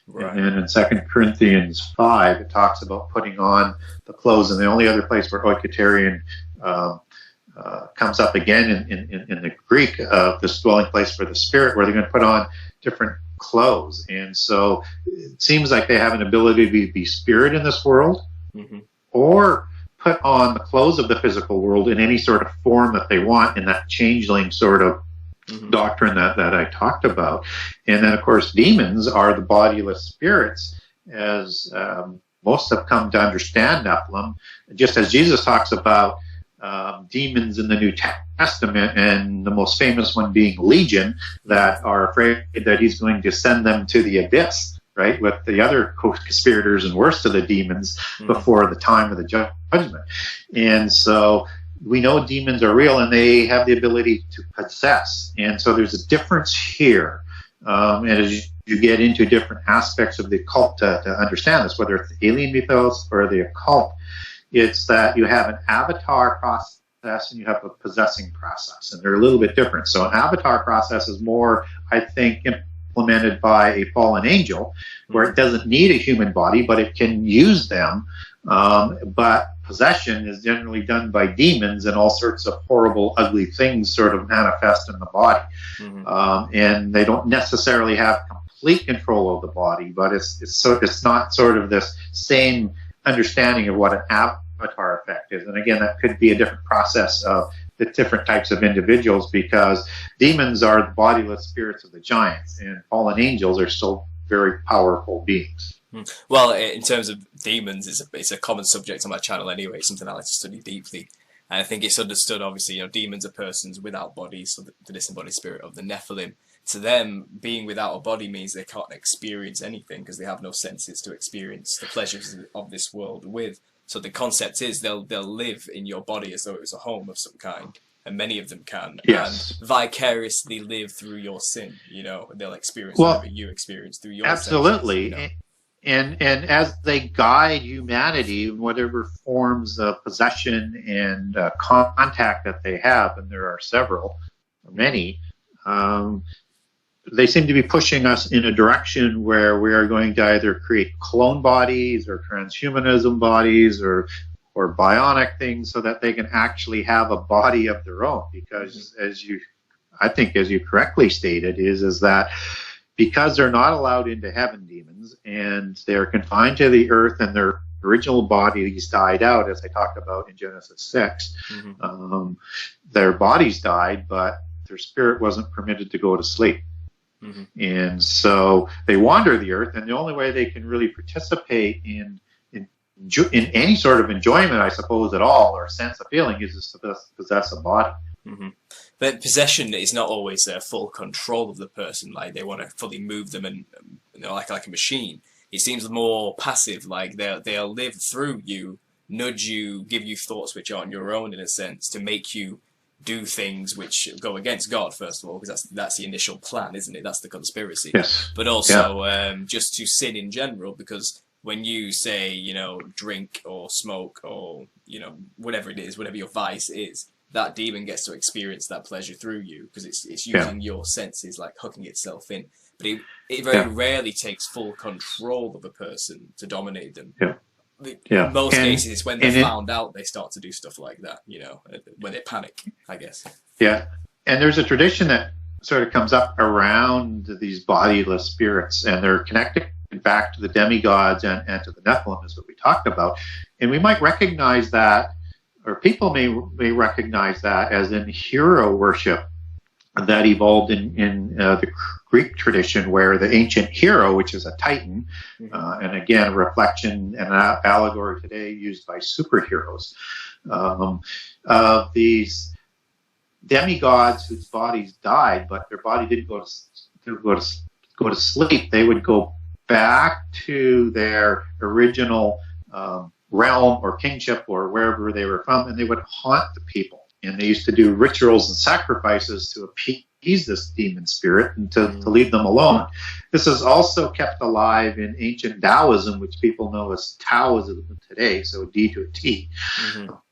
Right. And in 2 Corinthians 5, it talks about putting on the clothes, and the only other place where oikoterion comes up again in the Greek of this dwelling place for the spirit, where they're going to put on different clothes. And so it seems like they have an ability to be spirit in this world, or put on the clothes of the physical world in any sort of form that they want, in that changeling sort of doctrine that I talked about. And then, of course, demons are the bodiless spirits, as most have come to understand Nephilim, just as Jesus talks about demons in the New Testament, and the most famous one being Legion, that are afraid that he's going to send them to the abyss, right, with the other co-conspirators and worst of the demons before the time of the judgment. And so we know demons are real, and they have the ability to possess. And so there's a difference here. And as you get into different aspects of the occult to understand this, whether it's the alien mythos or the occult, it's that you have an avatar process and you have a possessing process, and they're a little bit different. So an avatar process is more, I think, implemented by a fallen angel, where it doesn't need a human body, but it can use them. But possession is generally done by demons, and all sorts of horrible, ugly things sort of manifest in the body. And they don't necessarily have complete control of the body, but it's not sort of this same understanding of what an avatar effect is. And again, that could be a different process of the different types of individuals, because demons are the bodiless spirits of the giants, and fallen angels are still very powerful beings. Well, in terms of demons, it's a common subject on my channel anyway. It's something I like to study deeply. And I think it's understood, obviously, demons are persons without bodies, so the disembodied spirit of the Nephilim. To them, being without a body means they can't experience anything because they have no senses to experience the pleasures of this world with. So the concept is they'll live in your body as though it was a home of some kind, and many of them can. Yes. And vicariously live through your sin. They'll experience Well, whatever you experience through your absolutely. senses, And as they guide humanity in whatever forms of possession and contact that they have, and there are several, or many, they seem to be pushing us in a direction where we are going to either create clone bodies or transhumanism bodies or bionic things so that they can actually have a body of their own. Because as you correctly stated, is that because they're not allowed into heaven, demons, and they're confined to the earth, and their original bodies died out, as I talked about in Genesis 6. Their bodies died, but their spirit wasn't permitted to go to sleep. And so they wander the earth, and the only way they can really participate in any sort of enjoyment, I suppose, at all, or sense of feeling, is to possess a body. But possession is not always full control of the person. Like they want to fully move them, and like a machine. It seems more passive. Like they'll live through you, nudge you, give you thoughts which aren't your own in a sense, to make you do things which go against God, first of all, because that's the initial plan, isn't it? That's the conspiracy. Yes. But also just to sin in general, because when you say, drink or smoke or, whatever it is, whatever your vice is, that demon gets to experience that pleasure through you because it's using your senses, like hooking itself in. But it very rarely takes full control of a person to dominate them. In most cases, it's when they're found out they start to do stuff like that, when they panic, I guess. Yeah. And there's a tradition that sort of comes up around these bodiless spirits, and they're connected back to the demigods and to the Nephilim, is what we talked about. And we might recognize that, or people may recognize that as in hero worship that evolved in the Greek tradition, where the ancient hero, which is a titan, and again, a reflection and an allegory today used by superheroes, of these demigods whose bodies died, but their body didn't go to sleep. They would go back to their original realm or kingship or wherever they were from, and they would haunt the people. And they used to do rituals and sacrifices to appease this demon spirit and to leave them alone. This is also kept alive in ancient Taoism, which people know as Taoism today, so D to a T.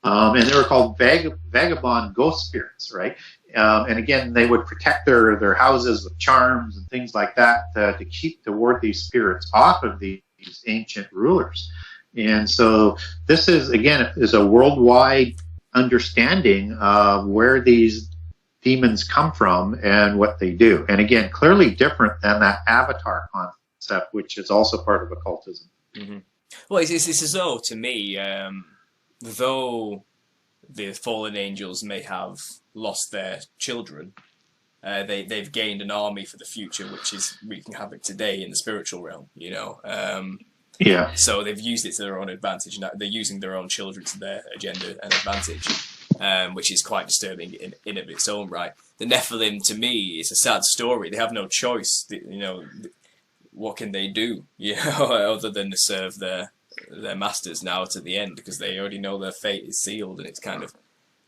And they were called vagabond ghost spirits, right? And again, they would protect their houses with charms and things like that to ward these spirits off of these ancient rulers. And so this is a worldwide understanding of where these demons come from and what they do. And again, clearly different than that avatar concept, which is also part of occultism. Well, it's as though, to me, though the fallen angels may have lost their children, they've gained an army for the future, which is wreaking havoc today in the spiritual realm, So they've used it to their own advantage. Now they're using their own children to their agenda and advantage, which is quite disturbing in of its own right. The Nephilim, to me, is a sad story. They have no choice. What can they do? Other than to serve their masters now to the end, because they already know their fate is sealed, and it's kind of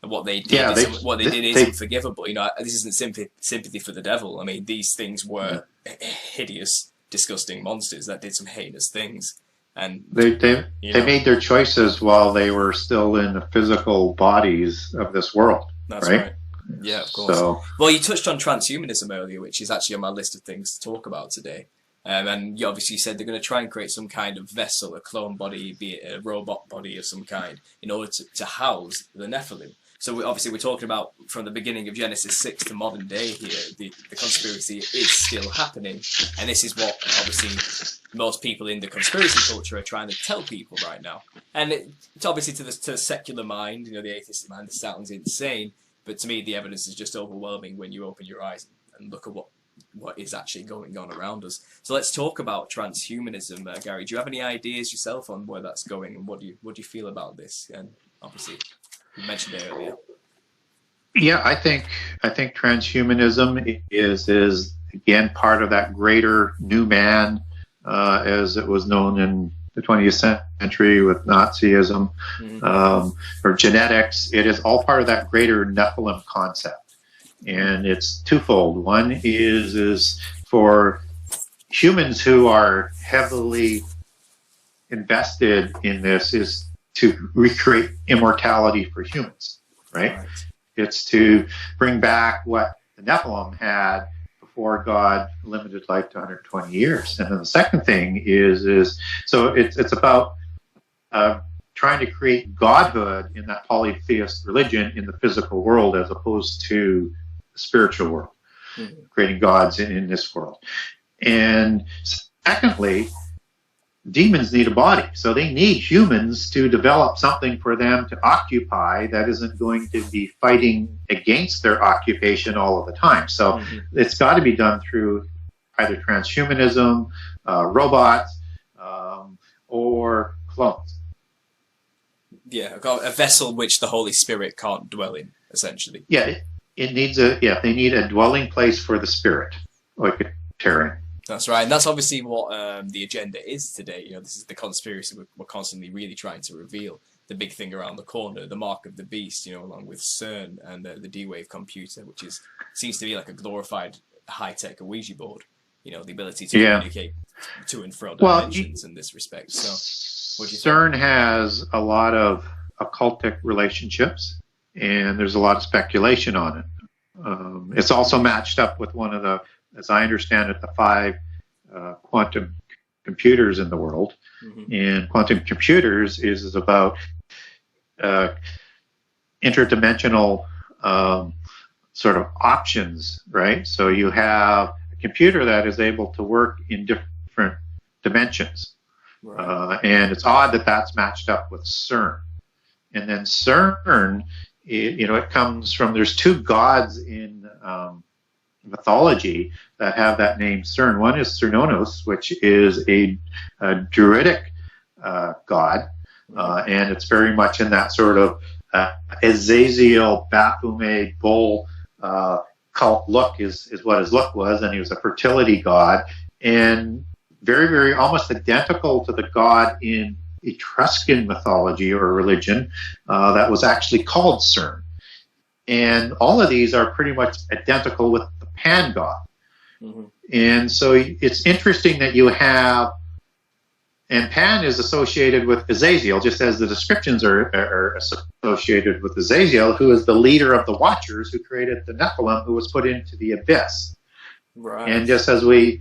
what they did. Is unforgivable. This isn't sympathy for the devil. I mean, these things were hideous, disgusting monsters that did some heinous things. And they made their choices while they were still in the physical bodies of this world. That's right. Yeah, of course. Well, you touched on transhumanism earlier, which is actually on my list of things to talk about today. And you obviously said they're going to try and create some kind of vessel, a clone body, be it a robot body of some kind, in order to house the Nephilim. So we're talking about from the beginning of Genesis 6 to modern day here, the conspiracy is still happening. And this is what, obviously, most people in the conspiracy culture are trying to tell people right now. And it's obviously to the secular mind, the atheistic mind, this sounds insane. But to me, the evidence is just overwhelming when you open your eyes and look at what is actually going on around us. So let's talk about transhumanism, Gary. Do you have any ideas yourself on where that's going, and what do you feel about this? And obviously, you mentioned it earlier. Yeah, I think transhumanism is again part of that greater new man, as it was known in the 20th century with Nazism, or genetics. It is all part of that greater Nephilim concept. And it's twofold. One is for humans who are heavily invested in this, is to recreate immortality for humans, right? It's to bring back what the Nephilim had before God limited life to 120 years. And then the second thing is so it's about trying to create godhood in that polytheist religion in the physical world, as opposed to the spiritual world, creating gods in this world. And secondly, demons need a body, so they need humans to develop something for them to occupy that isn't going to be fighting against their occupation all of the time. So it's got to be done through either transhumanism, robots, or clones. Yeah, a vessel which the Holy Spirit can't dwell in, essentially. Yeah, it needs they need a dwelling place for the spirit, like a Terran. That's right, and that's obviously what the agenda is today. You know, this is the conspiracy we're constantly really trying to reveal. The big thing around the corner, the mark of the beast, you know, along with CERN and the D-Wave computer, which seems to be like a glorified high-tech Ouija board. You know, the ability to communicate to and fro dimensions in this respect. So, what do you think? CERN has a lot of occultic relationships, and there's a lot of speculation on it. It's also matched up with one of the, as I understand it, the 5 quantum computers in the world. And quantum computers is about interdimensional sort of options, right? So you have a computer that is able to work in different dimensions. And it's odd that that's matched up with CERN. And then CERN, it comes from, there's 2 gods in mythology that have that name CERN. One is Cernunnos, which is a druidic god, and it's very much in that sort of 𝐦𝐨𝐬𝐭, Baphomet, bull cult look is what his look was, and he was a fertility god, and very, very almost identical to the god in Etruscan mythology or religion that was actually called CERN. And all of these are pretty much identical with the Pan god. And so it's interesting that you have, and Pan is associated with 𝐦𝐨𝐬𝐭, just as the descriptions are associated with 𝐦𝐨𝐬𝐭, who is the leader of the Watchers, who created the Nephilim, who was put into the abyss. And just as we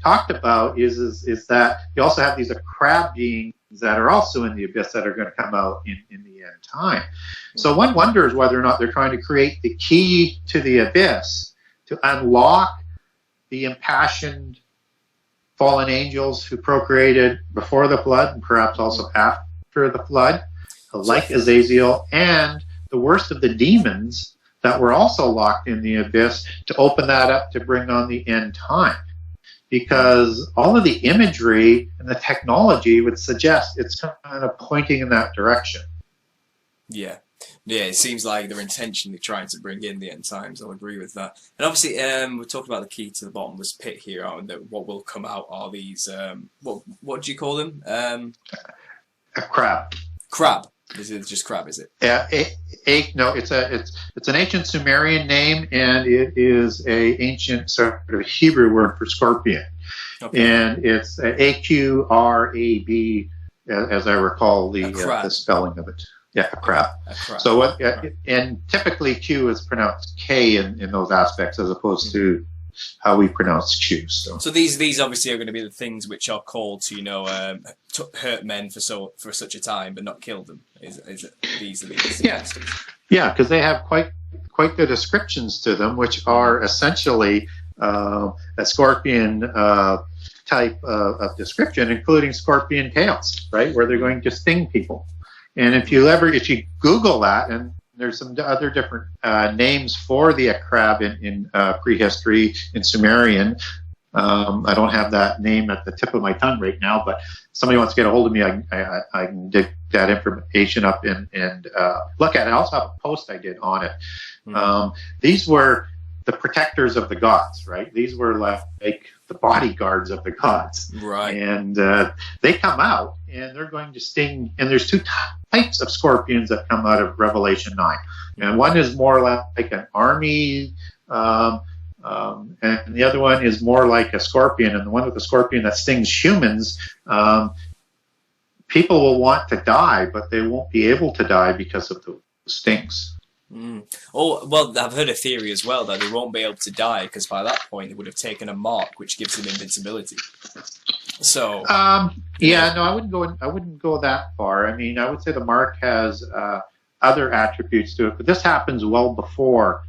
talked about, is that you also have these crab beings that are also in the abyss that are going to come out in the end time. So one wonders whether or not they're trying to create the key to the abyss to unlock the impassioned fallen angels who procreated before the flood and perhaps also after the flood, like 𝐦𝐨𝐬𝐭, and the worst of the demons that were also locked in the abyss, to open that up to bring on the end time. Because all of the imagery and the technology would suggest it's kind of pointing in that direction. Yeah, it seems like they're intentionally trying to bring in the end times. I'll agree with that. And obviously, we talked about the key to the bottomless pit here, and that what will come out are these, what do you call them? A crab. Crab. Is it just crab, is it? Yeah, no, it's an ancient Sumerian name, and it is a ancient sort of Hebrew word for scorpion. And it's AQRAB, as I recall the spelling of it. Yeah, a crab. A crab. So and typically Q is pronounced K in those aspects, as opposed to how we pronounce Q. So these obviously are going to be the things which are called to, to hurt men for such a time, but not kill them. Is it these are these? Yeah, because they have quite the descriptions to them, which are essentially a scorpion type of description, including scorpion tails, right, where they're going to sting people. And if you Google that, and there's some other different names for the 𝐓𝐶𝐶 in prehistory, in Sumerian. I don't have that name at the tip of my tongue right now, but somebody wants to get a hold of me, I can dig that information up and look at it. I also have a post I did on it. These were the protectors of the gods, right? These were like the bodyguards of the gods. Right. And they come out and they're going to sting. And there's two types of scorpions that come out of Revelation 9. And one is more like an army, and the other one is more like a scorpion. And the one with the scorpion that stings humans, people will want to die, but they won't be able to die because of the stings. Oh, well, I've heard a theory as well that they won't be able to die because by that point they would have taken a mark which gives them invincibility. So yeah, no, I wouldn't go that far. I mean, I would say the mark has other attributes to it, but this happens well before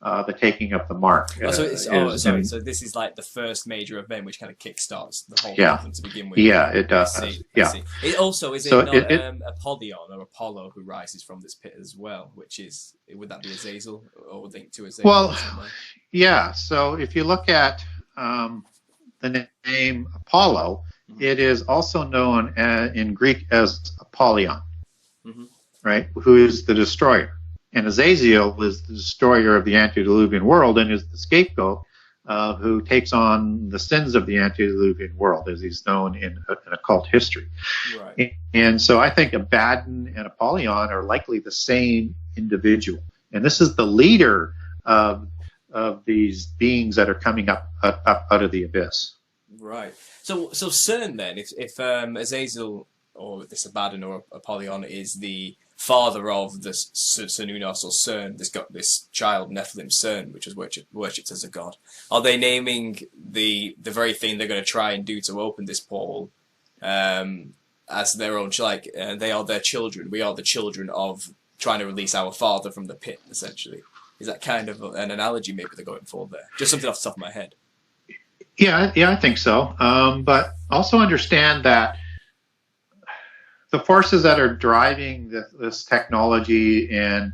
the taking of the mark. So this is like the first major event which kind of kickstarts the whole thing to begin with. Yeah, it does. I see. It also, is so it not Apollyon or Apollo who rises from this pit as well, which is, would that be 𝐕𝐴Z𝐿 or linked to 𝐕𝐴Z𝐿? Well, yeah, so if you look at the name Apollo, it is also known in Greek as Apollyon, right, who is the destroyer. And 𝐕𝐴Z𝐿 is the destroyer of the antediluvian world and is the scapegoat who takes on the sins of the antediluvian world, as he's known in occult history. Right. And so I think Abaddon and Apollyon are likely the same individual. And this is the leader of these beings that are coming up out of the abyss. Right. So CERN then, if 𝐕𝐴Z𝐿 or this Abaddon or Apollyon is the father of this Cernunnos or CERN, this child Nephilim CERN, which is worshipped as a god, are they naming the very thing they're going to try and do to open this portal as their own, like they are their children, we are the children of trying to release our father from the pit, essentially? Is that kind of an analogy maybe they're going for there? Just something off the top of my head. Yeah, I think so. But also understand that the forces that are driving this technology, and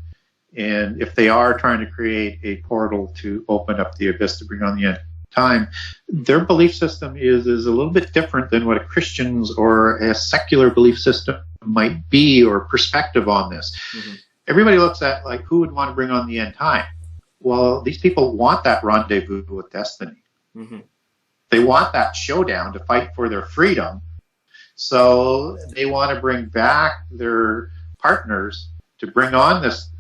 if they are trying to create a portal to open up the abyss to bring on the end time, their belief system is a little bit different than what a Christian's or a secular belief system might be, or perspective on this. Everybody looks at like, who would want to bring on the end time? Well, these people want that rendezvous with destiny. They want that showdown to fight for their freedom. So they want to bring back their partners to bring on this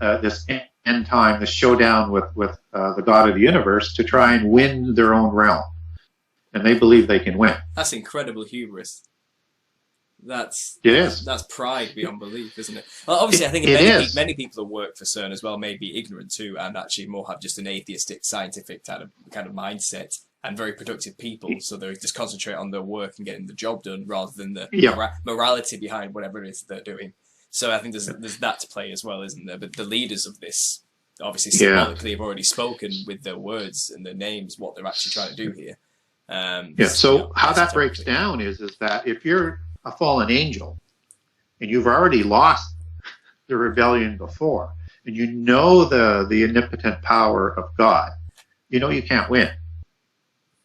end time, this showdown with the God of the universe, to try and win their own realm. And they believe they can win. That's incredible hubris. That's pride beyond belief, isn't it? Well, obviously, I think many people who work for CERN as well may be ignorant too, and actually more have just an atheistic, scientific kind of mindset, and very productive people. So they just concentrate on their work and getting the job done rather than the morality behind whatever it is they're doing. So I think there's that to play as well, isn't there? But the leaders of this obviously symbolically have already spoken with their words and their names what they're actually trying to do here. So how that breaks down is that if you're a fallen angel and you've already lost the rebellion before, and you know the omnipotent power of God, you know you can't win,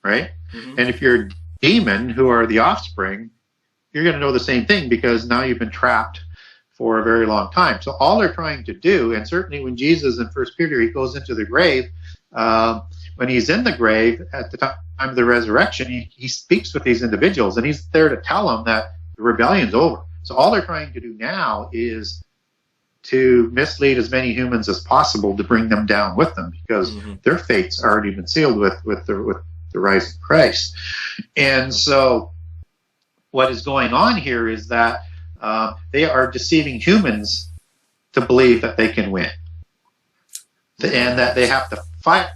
right? And if you're a demon who are the offspring, you're going to know the same thing, because now you've been trapped for a very long time. So all they're trying to do, and certainly when Jesus in 1 Peter, he goes into the grave, when he's in the grave at the time of the resurrection, he speaks with these individuals, and he's there to tell them that the rebellion's over. So all they're trying to do now is to mislead as many humans as possible to bring them down with them, because their fate's already been sealed with the rise of Christ. And so what is going on here is that they are deceiving humans to believe that they can win, and that they have to fight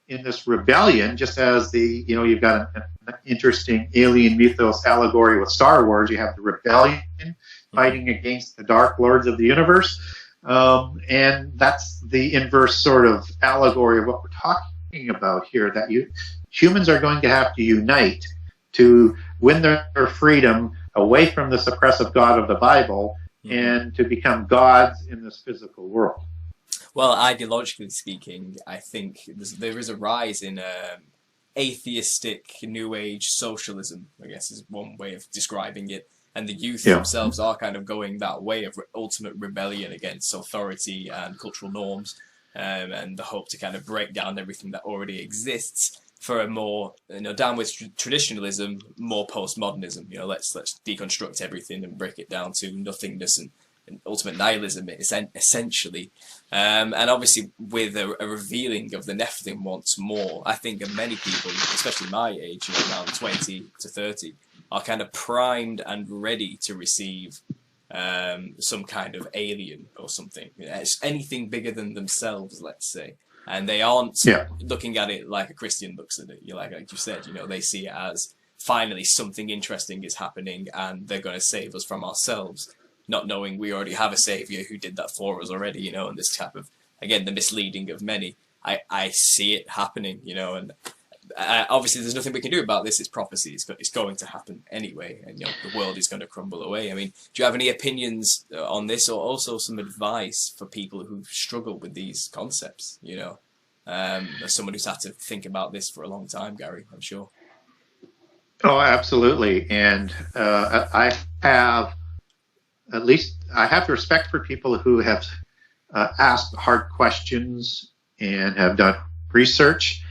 in this rebellion, just as you've got an interesting alien mythos allegory with Star Wars. You have the rebellion fighting against the dark lords of the universe, and that's the inverse sort of allegory of what we're talking about here, that humans are going to have to unite to win their freedom away from this oppressive God of the Bible and to become gods in this physical world. Well, ideologically speaking, I think there is a rise in atheistic New Age socialism, I guess is one way of describing it. And the youth themselves are kind of going that way of ultimate rebellion against authority and cultural norms, and the hope to kind of break down everything that already exists for a more, down with traditionalism, more postmodernism. Let's deconstruct everything and break it down to nothingness and ultimate nihilism, essentially. And obviously, with a revealing of the Nephilim once more, I think that many people, especially my age, around 20 to 30, are kind of primed and ready to receive some kind of alien or something. It's anything bigger than themselves, let's say. And they aren't looking at it like a Christian looks at it. Like you said, they see it as finally something interesting is happening and they're going to save us from ourselves, not knowing we already have a savior who did that for us already, and this type of, again, the misleading of many. I see it happening, and obviously there's nothing we can do about this. It's prophecy. It's going to happen anyway, and the world is going to crumble away. I mean, do you have any opinions on this, or also some advice for people who struggle with these concepts? As someone who's had to think about this for a long time, Gary, I'm sure. Oh, absolutely. And I have respect for people who have asked hard questions and have done research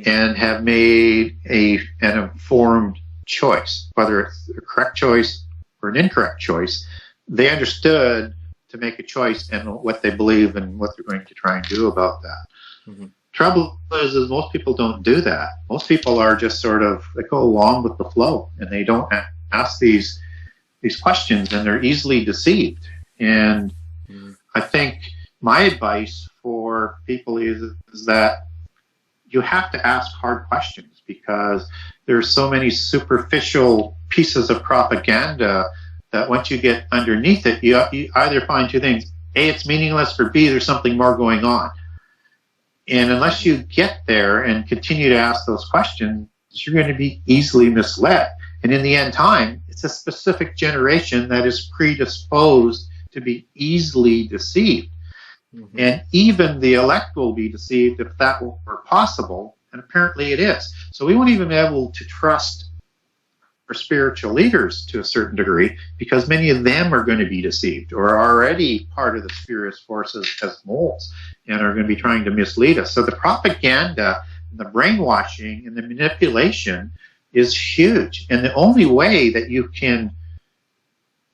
and have made an informed choice, whether it's a correct choice or an incorrect choice. They understood to make a choice and what they believe and what they're going to try and do about that. Mm-hmm. Trouble is most people don't do that. Most people are just they go along with the flow, and they don't ask these questions, and they're easily deceived. And I think my advice for people is that you have to ask hard questions, because there's so many superficial pieces of propaganda that once you get underneath it, you either find two things: A, it's meaningless, or B, there's something more going on. And unless you get there and continue to ask those questions, you're going to be easily misled. And in the end time, it's a specific generation that is predisposed to be easily deceived. Mm-hmm. And even the elect will be deceived if that were possible, and apparently it is. So we won't even be able to trust our spiritual leaders to a certain degree, because many of them are going to be deceived or are already part of the spurious forces as moles and are going to be trying to mislead us. So the propaganda, the brainwashing, and the manipulation is huge. And the only way that you can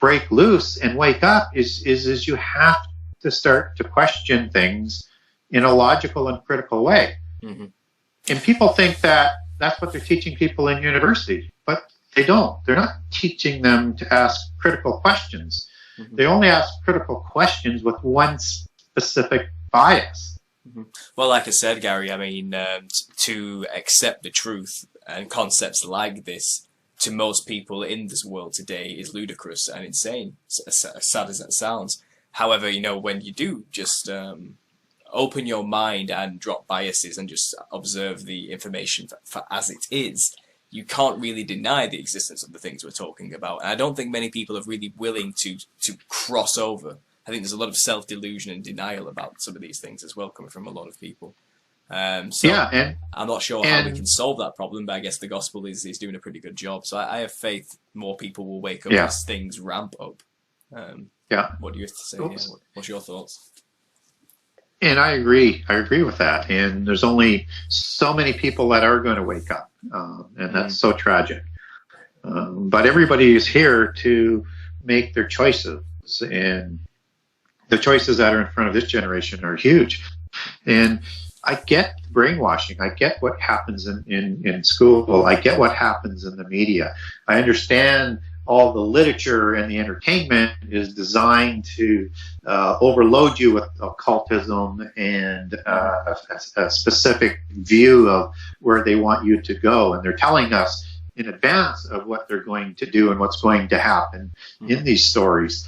break loose and wake up is you have to start to question things in a logical and critical way. Mm-hmm. And people think that that's what they're teaching people in university, but they don't. They're not teaching them to ask critical questions. Mm-hmm. They only ask critical questions with one specific bias. Mm-hmm. Well, like I said, Gary, I mean, to accept the truth and concepts like this to most people in this world today is ludicrous and insane, as sad as that sounds. However, when you do just open your mind and drop biases and just observe the information for as it is, you can't really deny the existence of the things we're talking about. And I don't think many people are really willing to cross over. I think there's a lot of self-delusion and denial about some of these things as well, coming from a lot of people. I'm not sure how we can solve that problem, but I guess the gospel is doing a pretty good job. So I have faith more people will wake up as things ramp up. What do you have to say here? What's your thoughts? And I agree with that. And there's only so many people that are going to wake up. And that's so tragic. But everybody is here to make their choices. And the choices that are in front of this generation are huge. And I get brainwashing. I get what happens in school. I get what happens in the media. I understand all the literature and the entertainment is designed to overload you with occultism and a specific view of where they want you to go. And they're telling us in advance of what they're going to do and what's going to happen in these stories.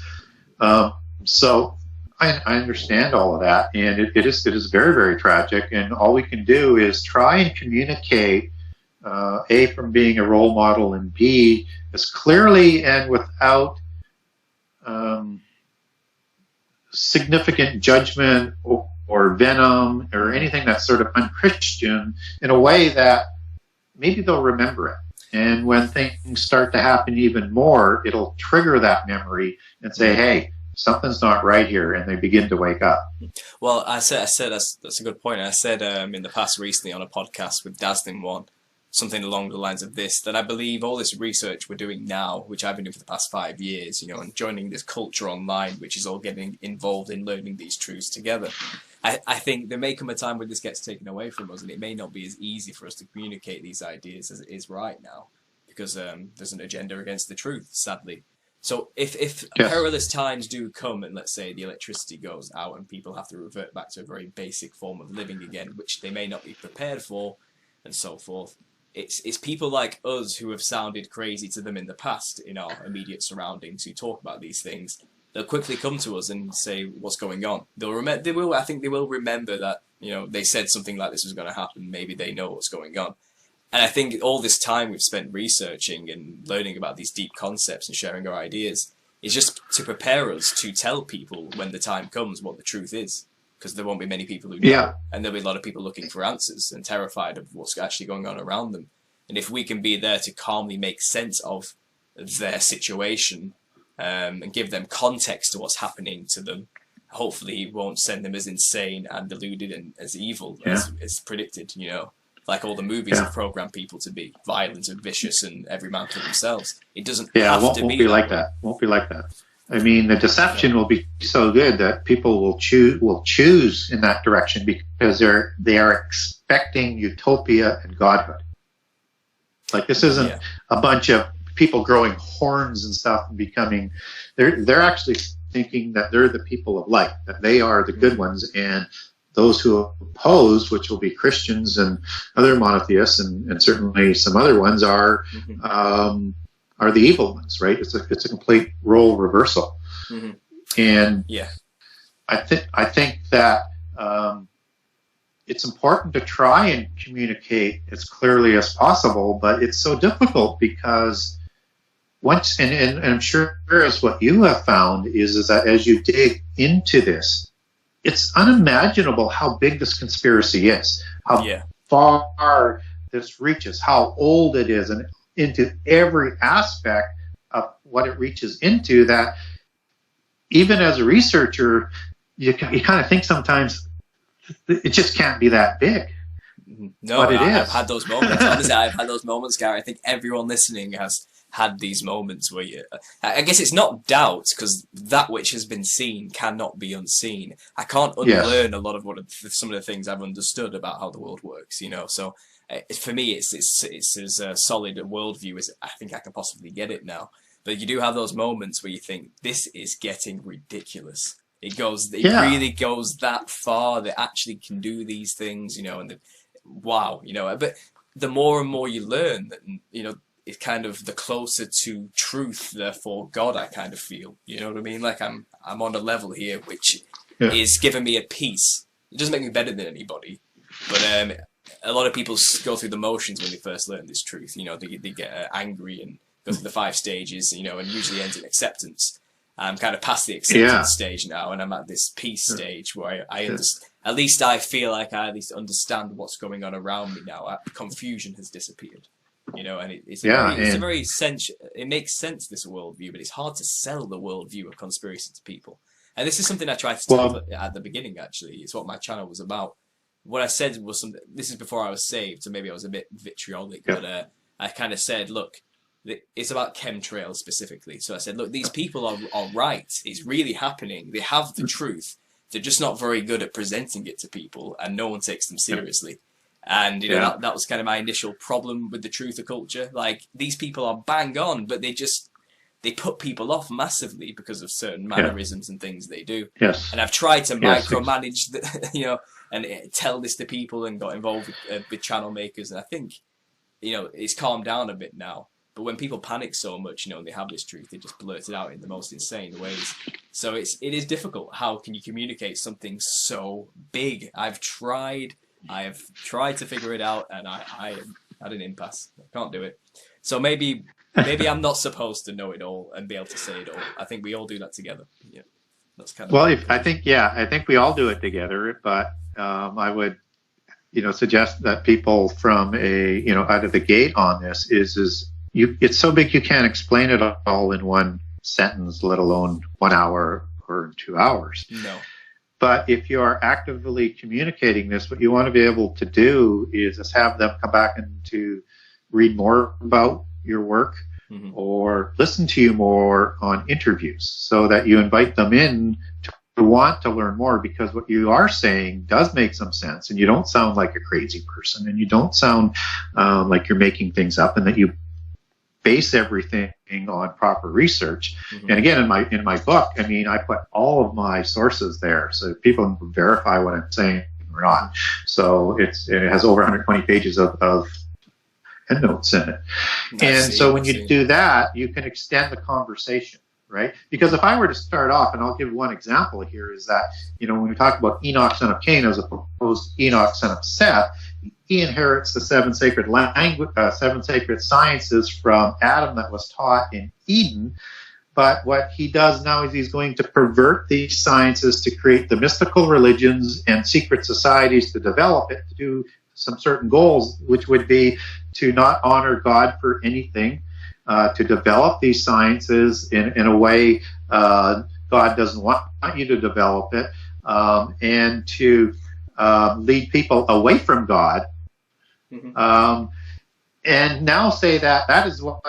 So I understand all of that, and it is very, very tragic. And all we can do is try and communicate, A, from being a role model, and B, as clearly and without significant judgment or venom or anything that's sort of unchristian in a way that maybe they'll remember it. And when things start to happen even more, it'll trigger that memory and say, hey, something's not right here, and they begin to wake up. Well, I said that's a good point. I said in the past recently on a podcast with Dazzling One, something along the lines of this, that I believe all this research we're doing now, which I've been doing for the past 5 years, you know, and joining this culture online, which is all getting involved in learning these truths together. I think there may come a time where this gets taken away from us, and it may not be as easy for us to communicate these ideas as it is right now, because there's an agenda against the truth, sadly. So if perilous times do come, and let's say the electricity goes out and people have to revert back to a very basic form of living again, which they may not be prepared for, and so forth, it's people like us who have sounded crazy to them in the past in our immediate surroundings who talk about these things. They'll quickly come to us and say what's going on. I think they will remember that, you know, they said something like this was going to happen. Maybe they know what's going on. And I think all this time we've spent researching and learning about these deep concepts and sharing our ideas is just to prepare us to tell people when the time comes what the truth is, because there won't be many people who know, and there'll be a lot of people looking for answers and terrified of what's actually going on around them. And if we can be there to calmly make sense of their situation, and give them context to what's happening to them, hopefully it won't send them as insane and deluded and as evil as predicted, you know, like all the movies have programmed people to be violent and vicious and every man for themselves. It doesn't have to be like that. Won't be like that. I mean, the deception will be so good that people will choose in that direction because they are expecting utopia and godhood. Like, this isn't a bunch of people growing horns and stuff and becoming, they're actually thinking that they're the people of light, that they are the good ones, and those who oppose, which will be Christians and other monotheists and certainly some other ones, are the evil ones, right? It's a complete role reversal. And I think that it's important to try and communicate as clearly as possible, but it's so difficult because once, and I'm sure as what you have found is that as you dig into this, it's unimaginable how big this conspiracy is, how far this reaches, how old it is, and into every aspect of what it reaches into, that even as a researcher, you kind of think sometimes it just can't be that big. No, but I've had those moments. Honestly, I've had those moments, Gary. I think everyone listening has had these moments where I guess it's not doubt, because that which has been seen cannot be unseen. I can't unlearn a lot of some of the things I've understood about how the world works, you know. So for me, it's as solid a worldview as I think I can possibly get it now. But you do have those moments where you think, this is getting ridiculous. It really goes that far. They actually can do these things, you know, and wow, you know. But the more and more you learn, that, you know, it's kind of the closer to truth, therefore God, I kind of feel, you know what I mean? Like I'm on a level here which is giving me a peace. It doesn't make me better than anybody, but a lot of people go through the motions when they first learn this truth. You know, they get angry and go through the 5 stages, you know, and usually ends in acceptance. I'm kind of past the acceptance stage now, and I'm at this peace stage where I understand. At least I feel like I at least understand what's going on around me now. Confusion has disappeared. You know, and it's a very sense. It makes sense, this worldview, but it's hard to sell the worldview of conspiracy to people. And this is something I tried to tell at the beginning. Actually, it's what my channel was about. What I said was something. This is before I was saved, so maybe I was a bit vitriolic. But I kind of said, look, it's about chemtrails specifically. So I said, look, these people are right. It's really happening. They have the truth. They're just not very good at presenting it to people, and no one takes them seriously. And, you know, that was kind of my initial problem with the truth of culture. Like, these people are bang on, but they put people off massively because of certain mannerisms and things they do. And I've tried to micromanage, you know, and tell this to people, and got involved with channel makers. And I think, you know, it's calmed down a bit now. But when people panic so much, you know, and they have this truth, they just blurt it out in the most insane ways. So it is difficult. How can you communicate something so big? I've tried to figure it out, and I had an impasse. I can't do it. So maybe I'm not supposed to know it all and be able to say it all. I think we all do that together. Yeah. That's kind of well. I think we all do it together, but I would, suggest that people from out of the gate on this is it's so big you can't explain it all in one sentence, let alone 1 hour or 2 hours. No. But if you are actively communicating this, what you want to be able to do is just have them come back and to read more about your work, mm-hmm. or listen to you more on interviews, so that you invite them in to want to learn more, because what you are saying does make some sense, and you don't sound like a crazy person, and you don't sound like you're making things up, and that you base everything on proper research. Mm-hmm. And again, in my book, I put all of my sources there, so people can verify what I'm saying or not. So it has over 120 pages of endnotes in it. And so when you do that, you can extend the conversation, right? Because if I were to start off, and I'll give one example here, is that, when we talk about Enoch, son of Cain, as opposed to Enoch, son of Seth, he inherits the seven sacred sciences from Adam that was taught in Eden. But what he does now is he's going to pervert these sciences to create the mystical religions and secret societies to develop it, to do some certain goals, which would be to not honor God for anything, to develop these sciences in a way God doesn't want you to develop it, and to lead people away from God. Mm-hmm. And now say that is what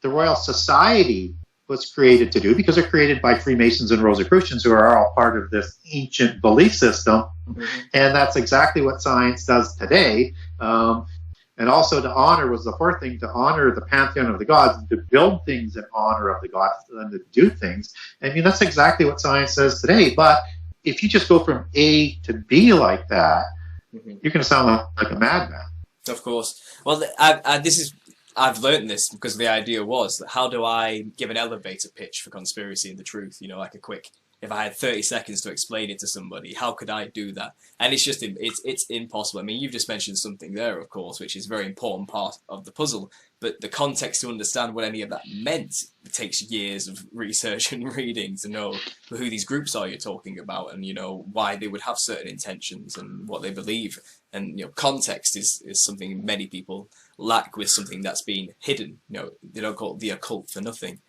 the Royal Society was created to do, because they're created by Freemasons and Rosicrucians, who are all part of this ancient belief system. Mm-hmm. And that's exactly what science does today. And also to honor was the fourth thing, to honor the pantheon of the gods, and to build things in honor of the gods, and to do things. That's exactly what science says today. But if you just go from A to B like that, mm-hmm. you're going to sound like a madman. Of course. Well, I've learned this because the idea was that how do I give an elevator pitch for conspiracy and the truth? Like a quick, if I had 30 seconds to explain it to somebody, how could I do that? And it's just, it's impossible. You've just mentioned something there, of course, which is a very important part of the puzzle. But the context to understand what any of that meant, it takes years of research and reading to know who these groups are you're talking about, and why they would have certain intentions and what they believe. And context is something many people lack with something that's been hidden. They don't call it the occult for nothing.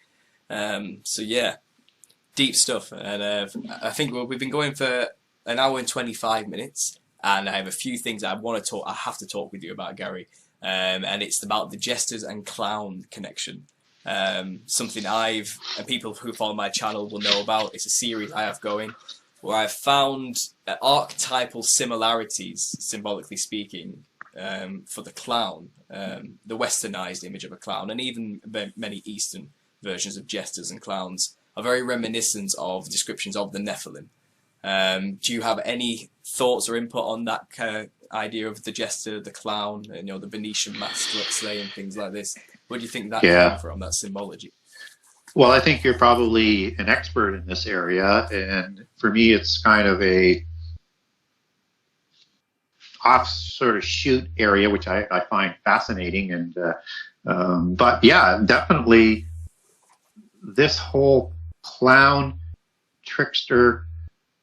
So yeah, deep stuff. And I think we've been going for an hour and 25 minutes, and I have a few things I have to talk with you about, Gary. And it's about the jesters and clown connection. Something and people who follow my channel will know about. It's a series I have going, where I've found archetypal similarities, symbolically speaking, for the clown, the westernized image of a clown, and even many Eastern versions of jesters and clowns are very reminiscent of descriptions of the Nephilim. Do you have any thoughts or input on that idea of the jester, the clown, the Venetian mask, let's say, and things like this? Where do you think that came from, that symbology? Well, I think you're probably an expert in this area, and for me, it's kind of a off sort of shoot area, which I find fascinating. And but yeah, definitely this whole clown, trickster,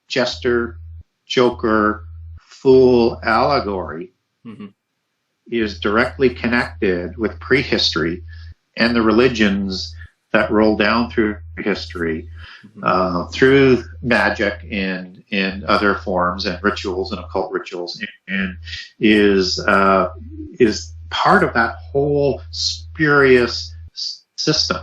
jester, joker, fool allegory mm-hmm. is directly connected with prehistory and the religions that roll down through history, mm-hmm. Through magic and other forms and rituals and occult rituals, and is part of that whole spurious system.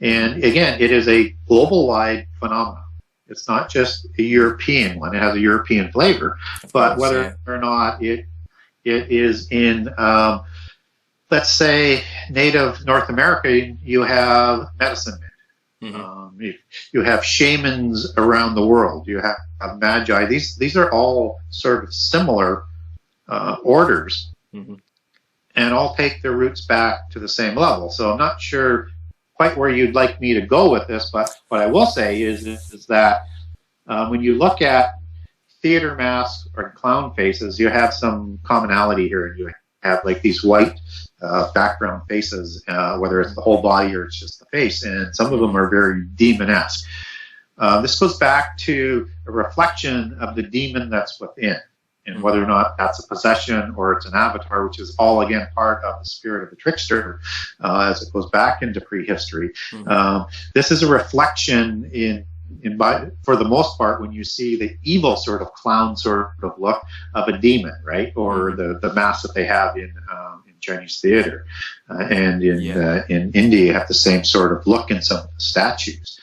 And again, it is a global-wide phenomenon. It's not just a European one. It has a European flavor, but whether or not it is in, let's say, native North America, you have medicine men. Mm-hmm. You have shamans around the world. You have magi. These are all sort of similar orders, mm-hmm. and all take their roots back to the same level. So I'm not sure quite where you'd like me to go with this, but what I will say is that when you look at theater masks or clown faces, you have some commonality here. You have like these white background faces, whether it's the whole body or it's just the face, and some of them are very demonesque. This goes back to a reflection of the demon that's within, and whether or not that's a possession or it's an avatar, which is all, again, part of the spirit of the trickster, as it goes back into prehistory. This is a reflection for the most part, when you see the evil sort of clown sort of look of a demon, right? Or the mask that they have in Chinese theater. And in India, you have the same sort of look in some of the statues.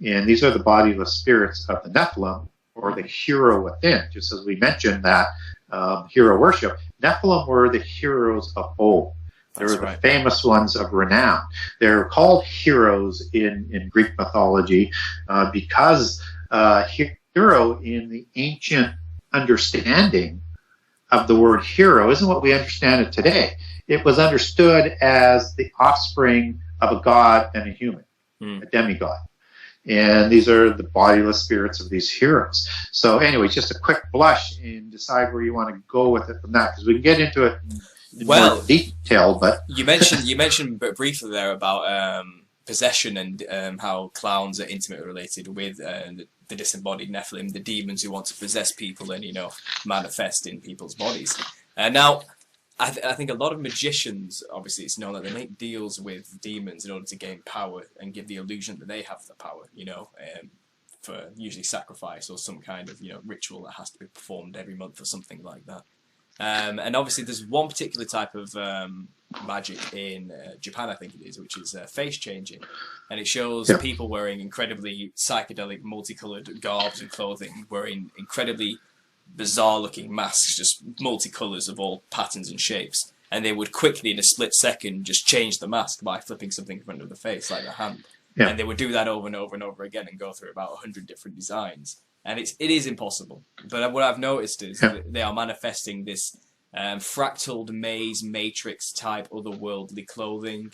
And these are the bodiless spirits of the Nephilim, or the hero within. Just as we mentioned that hero worship, Nephilim were the heroes of old. They were the famous ones of renown. They're called heroes in Greek mythology because hero in the ancient understanding of the word hero isn't what we understand it today. It was understood as the offspring of a god and a human, a demigod. And these are the bodiless spirits of these heroes. So anyway, just a quick blush and decide where you want to go with it from that, because we can get into it in more detail. But you mentioned briefly there about possession and how clowns are intimately related with the disembodied Nephilim, the demons who want to possess people and manifest in people's bodies. Now, I think a lot of magicians, obviously, it's known that they make deals with demons in order to gain power and give the illusion that they have the power, for usually sacrifice or some kind of, ritual that has to be performed every month or something like that. And obviously, there's one particular type of magic in Japan, I think it is, which is face changing. And it shows people wearing incredibly psychedelic, multicolored garbs and clothing, wearing incredibly bizarre-looking masks, just multicolours of all patterns and shapes, and they would quickly, in a split second, just change the mask by flipping something in front of the face, like a hand. And they would do that over and over and over again and go through about 100 different designs. And it is impossible. But what I've noticed is that they are manifesting this fractaled maze, matrix-type, otherworldly clothing,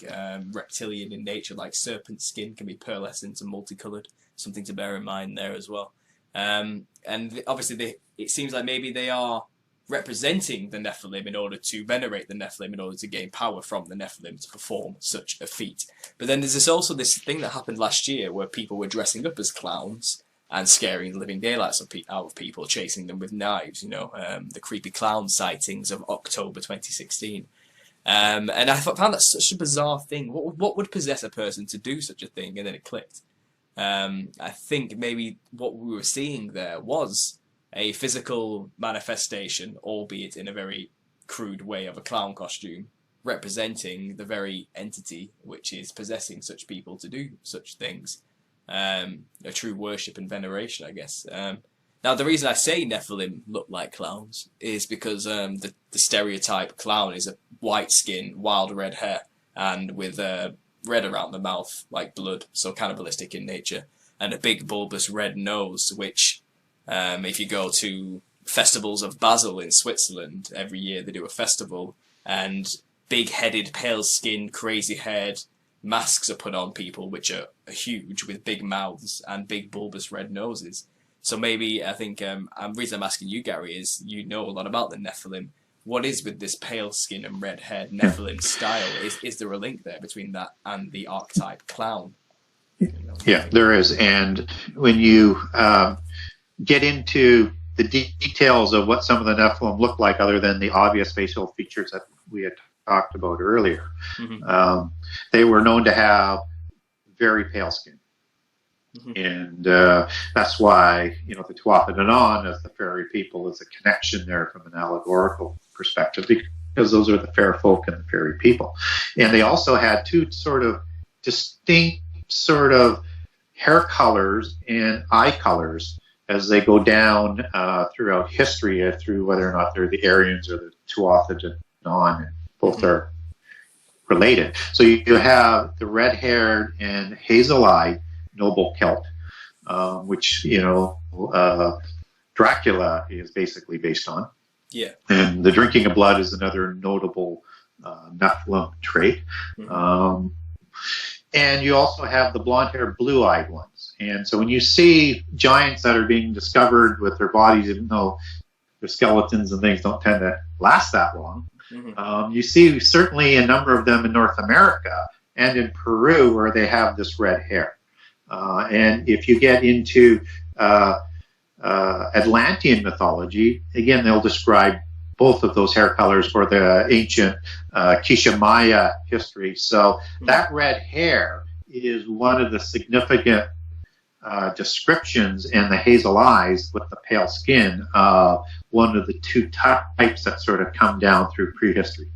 reptilian in nature, like serpent skin can be pearlescent and multicoloured, something to bear in mind there as well. And obviously, it seems like maybe they are representing the Nephilim in order to venerate the Nephilim, in order to gain power from the Nephilim to perform such a feat. But then there's also this thing that happened last year where people were dressing up as clowns and scaring the living daylights out of people, chasing them with knives, the creepy clown sightings of October 2016. And I found that such a bizarre thing. What would possess a person to do such a thing? And then it clicked. I think maybe what we were seeing there was a physical manifestation, albeit in a very crude way, of a clown costume, representing the very entity which is possessing such people to do such things. A true worship and veneration, I guess. Now, the reason I say Nephilim look like clowns is because the stereotype clown is a white skin, wild red hair, and with red around the mouth, like blood, so cannibalistic in nature, and a big bulbous red nose, which, if you go to festivals of Basel in Switzerland, every year they do a festival, and big-headed, pale-skinned, crazy-haired masks are put on people, which are huge, with big mouths and big bulbous red noses. So maybe, I think, the reason I'm asking you, Gary, is you know a lot about the Nephilim. What is with this pale skin and red haired Nephilim style? Is there a link there between that and the archetype clown? Yeah, there is. And when you get into the details of what some of the Nephilim look like, other than the obvious facial features that we had talked about earlier, they were known to have very pale skin. And that's why, the 𝒯𝒽𝒽 as the fairy people is a connection there from an allegorical perspective, because those are the fair folk and the fairy people. And they also had two sort of distinct sort of hair colors and eye colors as they go down throughout history, through whether or not they're the Aryans or the 𝒯𝒽𝒽, and both are related. So you have the red-haired and hazel-eyed noble Celt, which Dracula is basically based on. Yeah. And the drinking of blood is another notable Nephilim trait. And you also have the blonde-haired, blue-eyed ones. And so when you see giants that are being discovered with their bodies, even though their skeletons and things don't tend to last that long, you see certainly a number of them in North America and in Peru where they have this red hair. And if you get into Atlantean mythology, again, they'll describe both of those hair colors or the ancient Kshatriya history. So that red hair is one of the significant descriptions, and the hazel eyes with the pale skin, one of the two types that sort of come down through prehistory.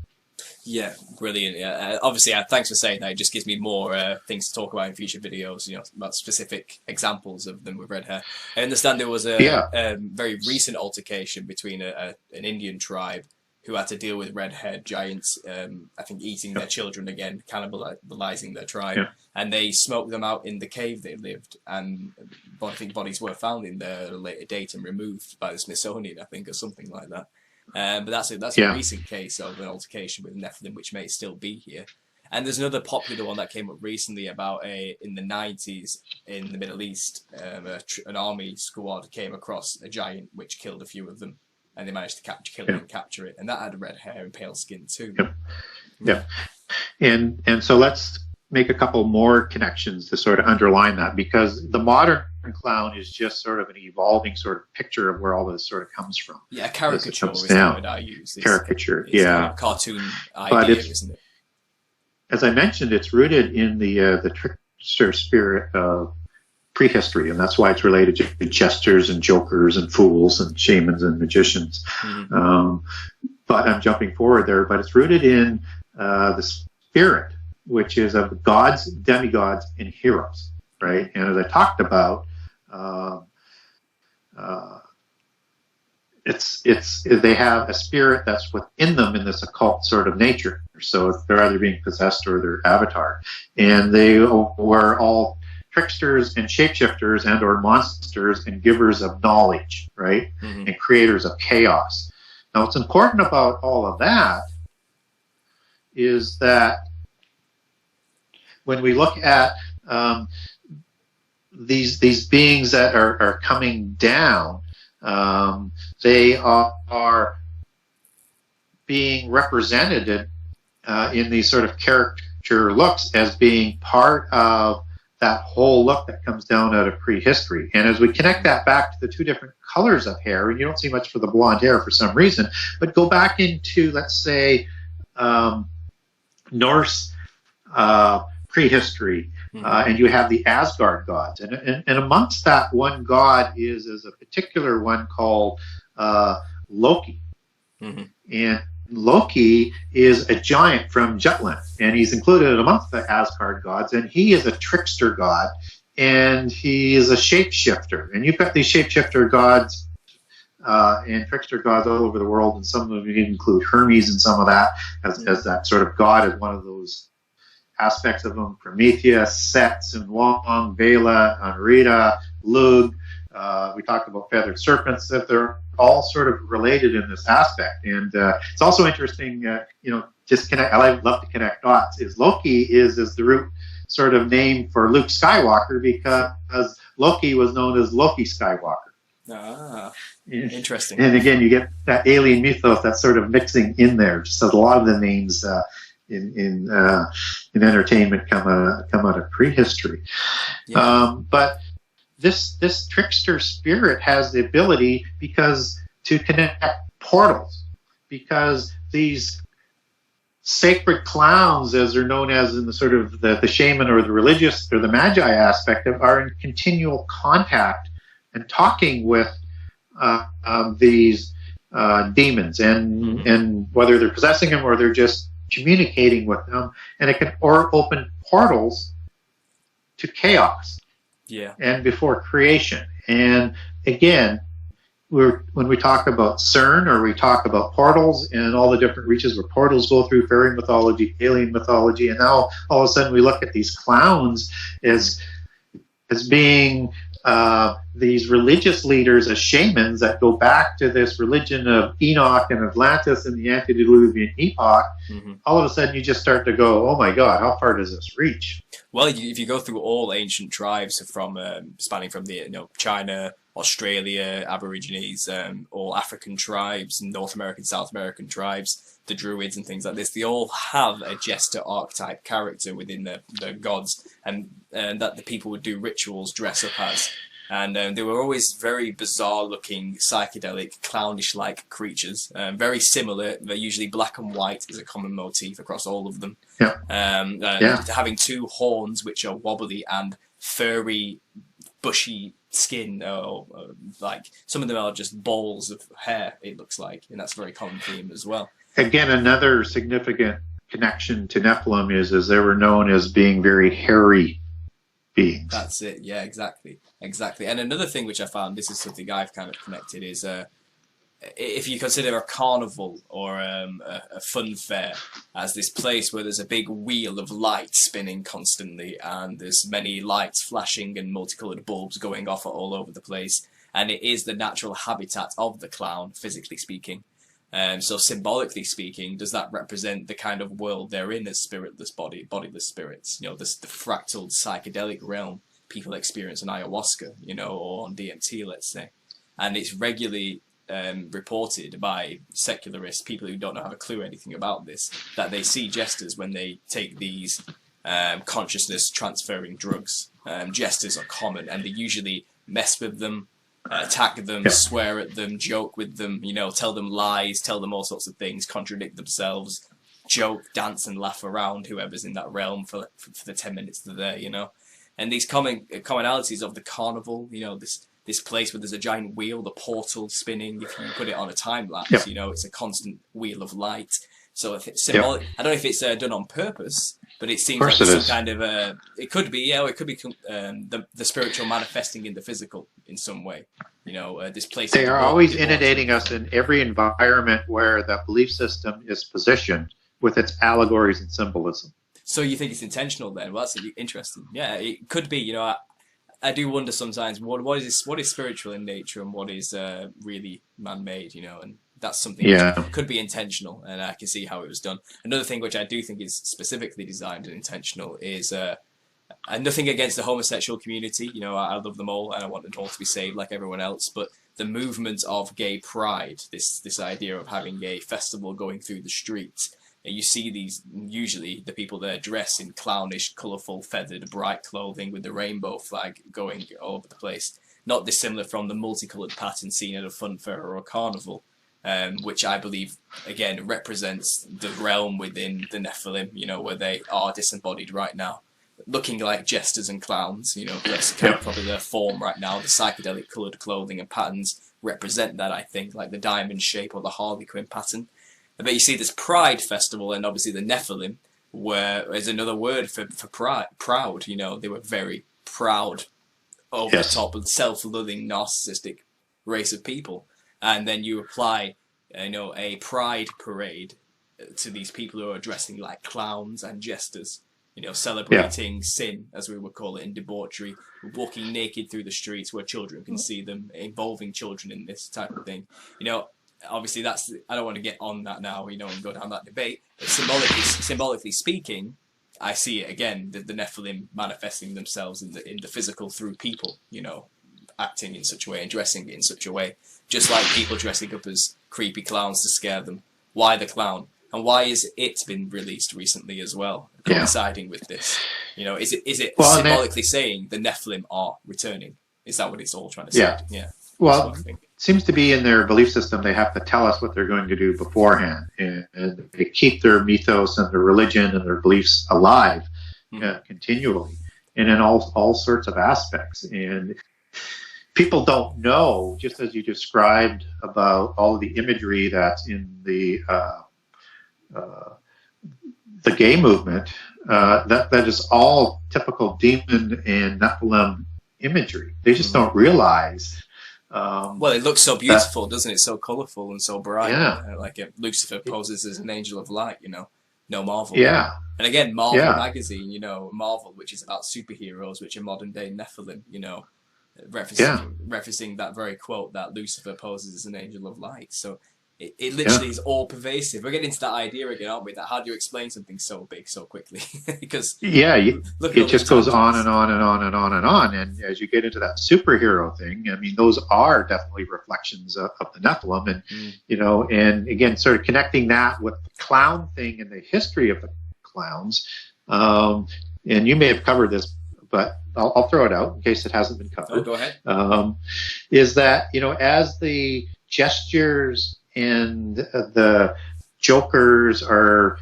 Yeah, brilliant. Yeah, obviously, thanks for saying that. It just gives me more things to talk about in future videos. You know, about specific examples of them with red hair. I understand there was a very recent altercation between an Indian tribe who had to deal with red-haired giants. I think eating their children again, cannibalizing their tribe, and they smoked them out in the cave they lived. And I think bodies were found in there at a later date and removed by the Smithsonian, I think, or something like that. But that's a recent case of an altercation with Nephilim, which may still be here. And there's another popular one that came up recently about in the 90s in the Middle East, an army squad came across a giant which killed a few of them, and they managed to kill it and capture it. And that had red hair and pale skin too. And so let's make a couple more connections to sort of underline that, because the modern clown is just sort of an evolving sort of picture of where all this sort of comes from. Yeah, caricature is the word I use. Caricature, it's a cartoon idea, isn't it? As I mentioned, it's rooted in the trickster spirit of prehistory, and that's why it's related to jesters and jokers and fools and shamans and magicians. But I'm jumping forward there, but it's rooted in the spirit, which is of the gods, demigods, and heroes, right? And as I talked about, they have a spirit that's within them in this occult sort of nature. So they're either being possessed or they're avatar, and they were all tricksters and shapeshifters and or monsters and givers of knowledge, right? And creators of chaos. Now, what's important about all of that is that when we look at these beings that are coming down, they are being represented in these sort of caricature looks as being part of that whole look that comes down out of prehistory. And as we connect that back to the two different colors of hair, and you don't see much for the blonde hair for some reason, but go back into, let's say, Norse prehistory, and you have the Asgard gods. And amongst that one god is a particular one called Loki. And Loki is a giant from Jutland, and he's included amongst the Asgard gods, and he is a trickster god, and he is a shapeshifter. And you've got these shapeshifter gods and trickster gods all over the world, and some of them include Hermes and some of that as that sort of god, as one of those aspects of them. Prometheus, Set, Sinwang, Vela, Anrita, Lug. We talked about feathered serpents, that they're all sort of related in this aspect. And it's also interesting, just connect. I love to connect dots. Is Loki is the root sort of name for Luke Skywalker, because Loki was known as Loki Skywalker. Interesting. And again, you get that alien mythos that's sort of mixing in there. Just as a lot of the names in entertainment come out of prehistory. But this trickster spirit has the ability to connect portals, because these sacred clowns, as they're known as in the sort of the shaman or the religious or the magi aspect of, are in continual contact and talking with these demons, and whether they're possessing them or they're just communicating with them, and it can open portals to chaos. And before creation. And again, when we talk about CERN, or we talk about portals and all the different reaches where portals go through, fairy mythology, alien mythology, and now all of a sudden we look at these clowns as being these religious leaders as shamans that go back to this religion of Enoch and Atlantis and the antediluvian epoch, all of a sudden you just start to go, oh my God, how far does this reach? Well, if you go through all ancient tribes from spanning from the China, Australia, Aborigines, all African tribes, North American, South American tribes, the Druids and things like this, they all have a jester archetype character within the gods, and that the people would do rituals, dress up as. And they were always very bizarre-looking, psychedelic, clownish-like creatures. Very similar. They're usually black and white is a common motif across all of them. Having two horns, which are wobbly and furry, bushy skin, or like some of them are just balls of hair. It looks like, and that's a very common theme as well. Again, another significant connection to Nephilim is they were known as being very hairy beings. That's it. Yeah, exactly. And another thing which I found, this is something I've kind of connected, is if you consider a carnival or a fun fair as this place where there's a big wheel of light spinning constantly, and there's many lights flashing and multicolored bulbs going off all over the place, and it is the natural habitat of the clown, physically speaking. So symbolically speaking, does that represent the kind of world they're in as spiritless bodiless spirits? The fractal psychedelic realm people experience on ayahuasca, or on DMT, let's say. And it's regularly reported by secularists, people who don't have a clue anything about this, that they see jesters when they take these consciousness transferring drugs. Jesters are common, and they usually mess with them, attack them, swear at them, joke with them, tell them lies, tell them all sorts of things, contradict themselves, joke, dance and laugh around whoever's in that realm for the 10 minutes they're there, And these commonalities of the carnival, this place where there's a giant wheel, the portal spinning, if you put it on a time lapse, it's a constant wheel of light. So if it's symbolic, I don't know if it's done on purpose, but it seems like some kind of it could be, it could be the spiritual manifesting in the physical in some way. This place. They are always inundating us in every environment where that belief system is positioned with its allegories and symbolism. So you think it's intentional then? Well, that's interesting. Yeah, it could be. I do wonder sometimes what is spiritual in nature and what is really man-made. And that's something which could be intentional, and I can see how it was done. Another thing which I do think is specifically designed and intentional is nothing against the homosexual community. I love them all, and I want them all to be saved like everyone else. But the movement of gay pride, this idea of having a festival going through the streets, and you see these, usually the people there dress in clownish, colourful, feathered, bright clothing with the rainbow flag going all over the place. Not dissimilar from the multicoloured pattern seen at a fun fair or a carnival. Which I believe, again, represents the realm within the Nephilim, where they are disembodied right now, looking like jesters and clowns, that's kind of probably their form right now. The psychedelic coloured clothing and patterns represent that, I think, like the diamond shape or the Harlequin pattern. But you see this Pride Festival, and obviously the Nephilim, where is another word for pride, proud, they were very proud, over the top, self-loathing, narcissistic race of people. And then you apply, a pride parade to these people who are dressing like clowns and jesters, celebrating sin, as we would call it, in debauchery, walking naked through the streets where children can see them, involving children in this type of thing. Obviously I don't want to get on that now, and go down that debate, but symbolically speaking, I see it again, the Nephilim manifesting themselves in the physical through people, acting in such a way and dressing in such a way, just like people dressing up as creepy clowns to scare them. Why the clown? And why is it been released recently as well, coinciding with this? Is it symbolically saying the Nephilim are returning? Is that what it's all trying to say? Yeah. Well, it seems to be in their belief system, they have to tell us what they're going to do beforehand, and they keep their mythos and their religion and their beliefs alive continually, and in all sorts of aspects. And people don't know, just as you described, about all of the imagery that's in the gay movement. That is all typical demon and Nephilim imagery. They just don't realize. Well, it looks so beautiful, doesn't it? So colourful and so bright. Yeah. Lucifer poses as an angel of light, no Marvel. Yeah. And again, Marvel magazine, Marvel, which is about superheroes, which are modern day Nephilim, referencing that very quote that Lucifer poses as an angel of light. So it literally is all pervasive. We're getting into that idea again, aren't we? That how do you explain something so big so quickly? Because it just goes on and on and on and on and on. And as you get into that superhero thing, I mean, those are definitely reflections of the Nephilim, and you know, and again, sort of connecting that with the clown thing and the history of the clowns. And you may have covered this, but I'll throw it out in case it hasn't been covered. Oh, go ahead. Is that, you know, as the gestures and the jokers are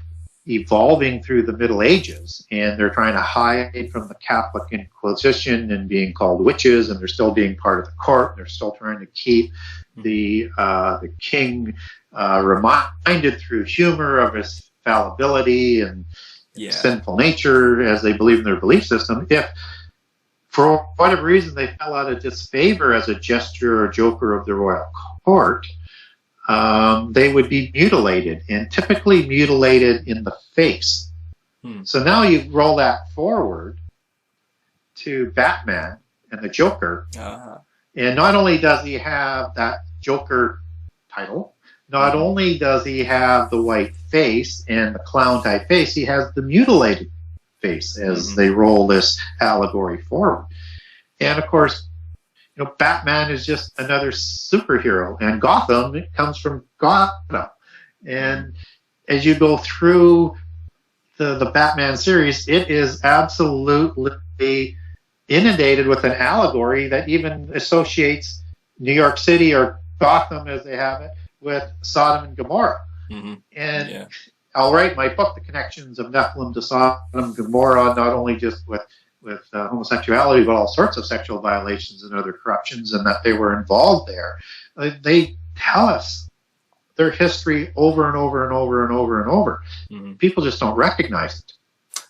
evolving through the Middle Ages, and they're trying to hide from the Catholic Inquisition and being called witches, and they're still being part of the court, and they're still trying to keep the king reminded through humor of his fallibility and sinful nature as they believe in their belief system. If for whatever reason they fell out of disfavor as a gesture or joker of the royal court, they would be mutilated, and typically mutilated in the face. So now you roll that forward to Batman and the Joker, and not only does he have that Joker title, not only does he have the white face and the clown-type face, he has the mutilated face as they roll this allegory forward. And of course, you know, Batman is just another superhero, and Gotham, it comes from Gotham. And as you go through the Batman series, it is absolutely inundated with an allegory that even associates New York City, or Gotham as they have it, with Sodom and Gomorrah. And I'll write my book, The Connections of Nephilim to Sodom and Gomorrah, not only just with homosexuality, but all sorts of sexual violations and other corruptions, and that they were involved there. They tell us their history over and over and over and over and over. People just don't recognize it.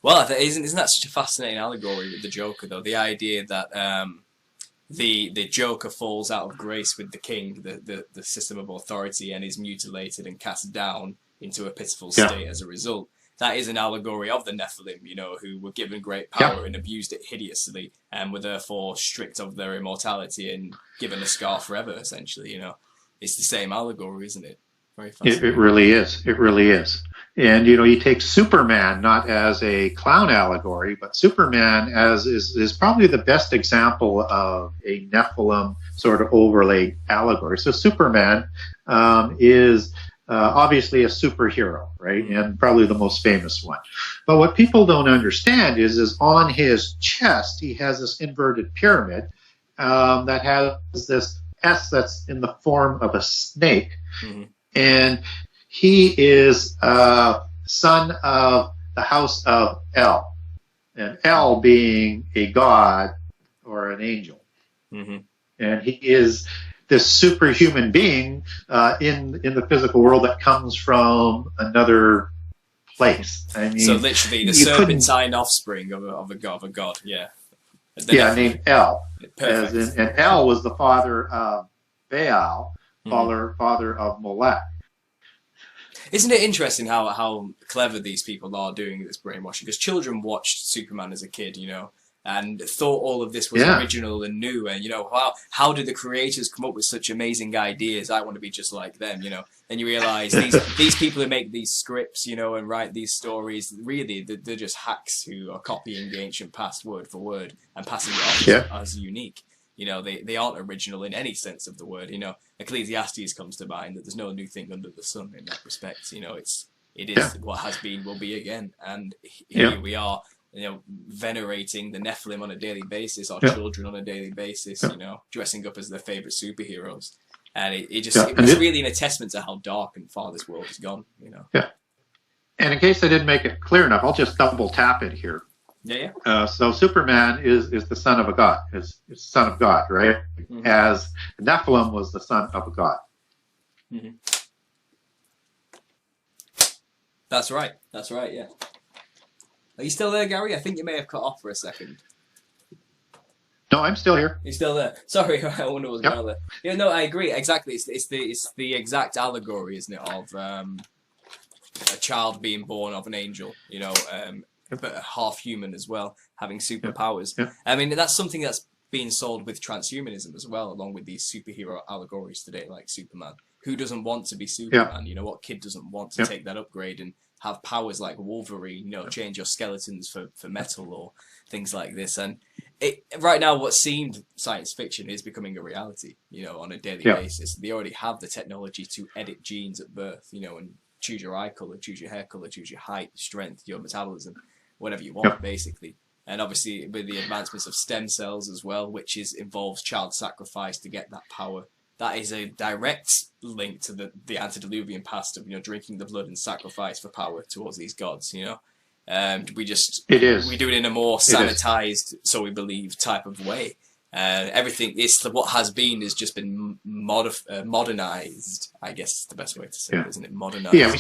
Well, isn't that such a fascinating allegory with the Joker, though? The idea that the Joker falls out of grace with the king, the system of authority, and is mutilated and cast down into a pitiful state as a result. That is an allegory of the Nephilim, you know, who were given great power and abused it hideously, and were therefore stripped of their immortality and given a scar forever, essentially, you know. It's the same allegory, isn't it? Very fascinating. It really is. It really is. And, you know, you take Superman not as a clown allegory, but Superman as is probably the best example of a Nephilim sort of overlaid allegory. So Superman is obviously a superhero, right? And probably the most famous one. But what people don't understand is on his chest, he has this inverted pyramid that has this S that's in the form of a snake. And he is son of the house of El, and El being a god or an angel. And he is this superhuman being in the physical world that comes from another place. I mean, so literally the serpentine offspring of a god. Named El. And El was the father of Baal, father of Molech. Isn't it interesting how clever these people are doing this brainwashing? Because children watched Superman as a kid, you know, and thought all of this was original and new. And, you know, how did the creators come up with such amazing ideas? I want to be just like them, you know. And you realize these people who make these scripts, you know, and write these stories, really, they're just hacks who are copying the ancient past word for word and passing it off as unique. You know, they aren't original in any sense of the word. You know, Ecclesiastes comes to mind, that there's no new thing under the sun in that respect. You know, it is what has been will be again. And here we are, you know, venerating the Nephilim on a daily basis, our children on a daily basis, you know, dressing up as their favorite superheroes. And it was really an testament to how dark and far this world has gone, you know. And in case I didn't make it clear enough, I'll just double tap it here. So Superman is the son of a god, is son of God, right? As Nephilim was the son of a god. That's right. Yeah. Are you still there, Gary? I think you may have cut off for a second. No, I'm still here. You're still there. Sorry, I wonder what's going on there. Yeah, no, I agree. Exactly. It's the exact allegory, isn't it, of a child being born of an angel, you know, but half human as well, having superpowers. I mean, that's something that's being sold with transhumanism as well, along with these superhero allegories today, like Superman. Who doesn't want to be Superman? You know, what kid doesn't want to take that upgrade and have powers like Wolverine, you know, change your skeletons for metal or things like this? And right now, what seemed science fiction is becoming a reality, you know, on a daily basis. They already have the technology to edit genes at birth, you know, and choose your eye color, choose your hair color, choose your height, strength, your metabolism, whatever you want, basically. And obviously with the advancements of stem cells as well, which involves child sacrifice to get that power. That is a direct link to the antediluvian past of, you know, drinking the blood and sacrifice for power towards these gods, you know. And we do it in a more sanitized, so we believe, type of way. Everything what has been has just been modernized, I guess is the best way to say it, isn't it? Modernized. Yeah,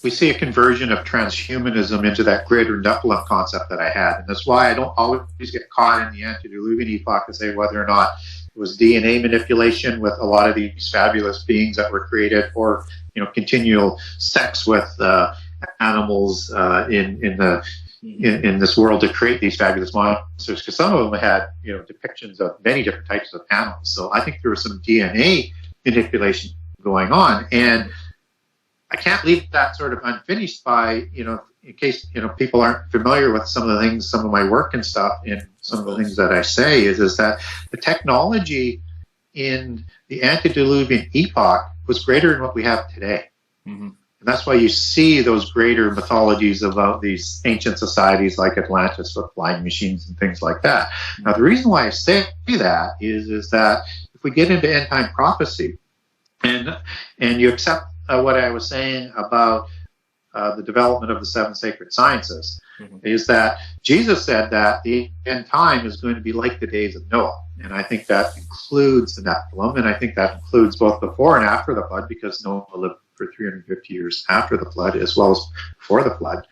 we see a conversion of transhumanism into that greater Nephilim concept that I had. And that's why I don't always get caught in the antediluvian epoch to say whether or not it was DNA manipulation with a lot of these fabulous beings that were created, or, you know, continual sex with animals in this world to create these fabulous monsters, because some of them had, you know, depictions of many different types of animals. So I think there was some DNA manipulation going on, and I can't leave that sort of unfinished by, you know, in case, you know, people aren't familiar with some of the things, some of my work and stuff, and some of the things that I say is that the technology in the antediluvian epoch was greater than what we have today. And that's why you see those greater mythologies about these ancient societies like Atlantis with flying machines and things like that. Now, the reason why I say that is that if we get into end time prophecy and you accept what I was saying about the development of the 7 sacred sciences, is that Jesus said that the end time is going to be like the days of Noah. And I think that includes the Nephilim, and I think that includes both before and after the flood, because Noah lived for 350 years after the flood as well as before the flood.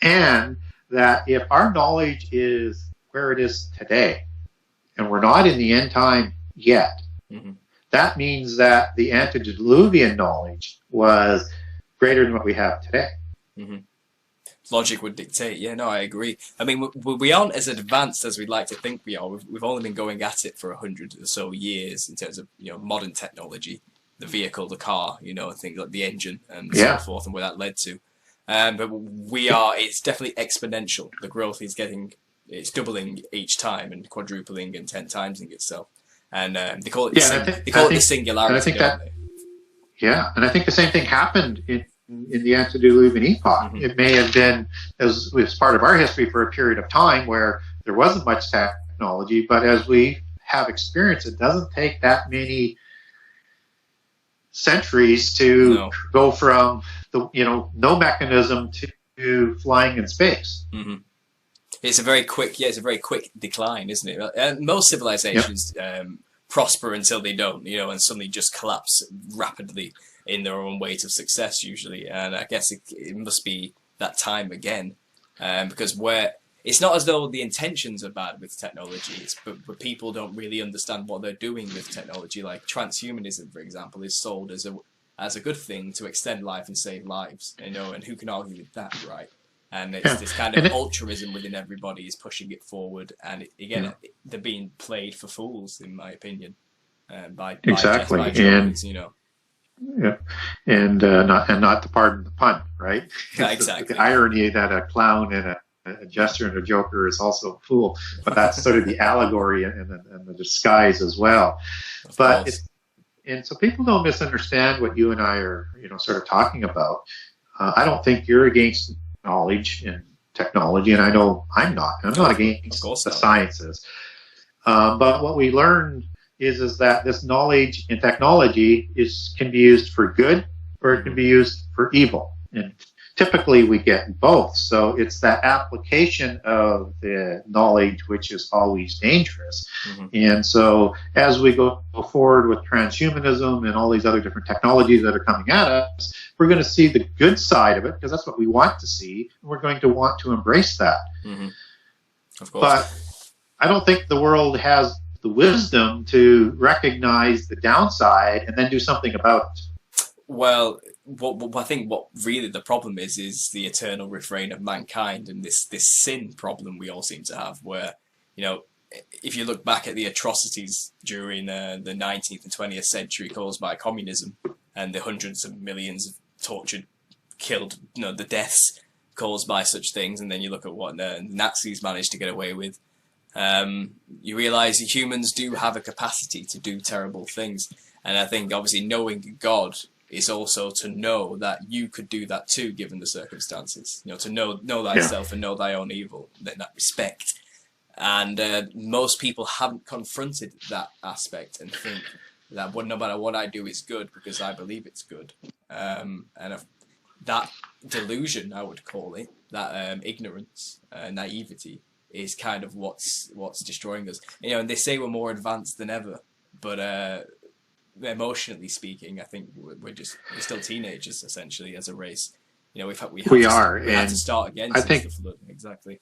And that if our knowledge is where it is today, and we're not in the end time yet, that means that the antediluvian knowledge was greater than what we have today. Logic would dictate. Yeah, no, I agree. I mean, we aren't as advanced as we'd like to think we are. We've only been going at it for 100 or so years in terms of, you know, modern technology, the vehicle, the car, you know, and things like the engine and so forth, and where that led to. But it's definitely exponential. The growth is it's doubling each time and quadrupling and 10 timesing itself. And they call it the singularity. And I think the same thing happened in the antediluvian epoch. It may have been as part of our history for a period of time where there wasn't much technology, but as we have experienced, it doesn't take that many centuries to go from no mechanism to flying in space. It's a very quick decline, isn't it? And most civilizations prosper until they don't, you know, and suddenly just collapse rapidly in their own way to success usually. And I guess it must be that time again, because it's not as though the intentions are bad with technology, but people don't really understand what they're doing with technology. Like transhumanism, for example, is sold as a good thing to extend life and save lives, you know, and who can argue with that, right? And it's this kind of altruism within everybody is pushing it forward, and they're being played for fools, in my opinion, by drones, you know. And not to pardon the pun, right? Exactly. The irony that a clown and a jester and a joker is also a fool, but that's sort of the allegory and the disguise as well. And so people don't misunderstand what you and I are, you know, sort of talking about. I don't think you're against knowledge and technology, and I know I'm not. I'm not against the sciences. But what we learned is that this knowledge and technology can be used for good, or it can be used for evil. And typically we get both. So it's that application of the knowledge which is always dangerous. And so as we go forward with transhumanism and all these other different technologies that are coming at us, we're going to see the good side of it, because that's what we want to see, and we're going to want to embrace that. Of course. But I don't think the world has the wisdom to recognize the downside and then do something about it. Well, I think what really the problem is the eternal refrain of mankind, and this sin problem we all seem to have, where, you know, if you look back at the atrocities during the 19th and 20th century caused by communism and the hundreds of millions of tortured, killed, the deaths caused by such things, and then you look at what the Nazis managed to get away with, you realise humans do have a capacity to do terrible things. And I think obviously knowing God is also to know that you could do that too, given the circumstances. To know thyself and know thy own evil, that respect. And most people haven't confronted that aspect and think that no matter what I do is good because I believe it's good. And that delusion, I would call it, that ignorance, naivety, is kind of what's destroying us. And they say we're more advanced than ever, but emotionally speaking, I think we're still teenagers essentially as a race. We had to start again since the flood. Exactly.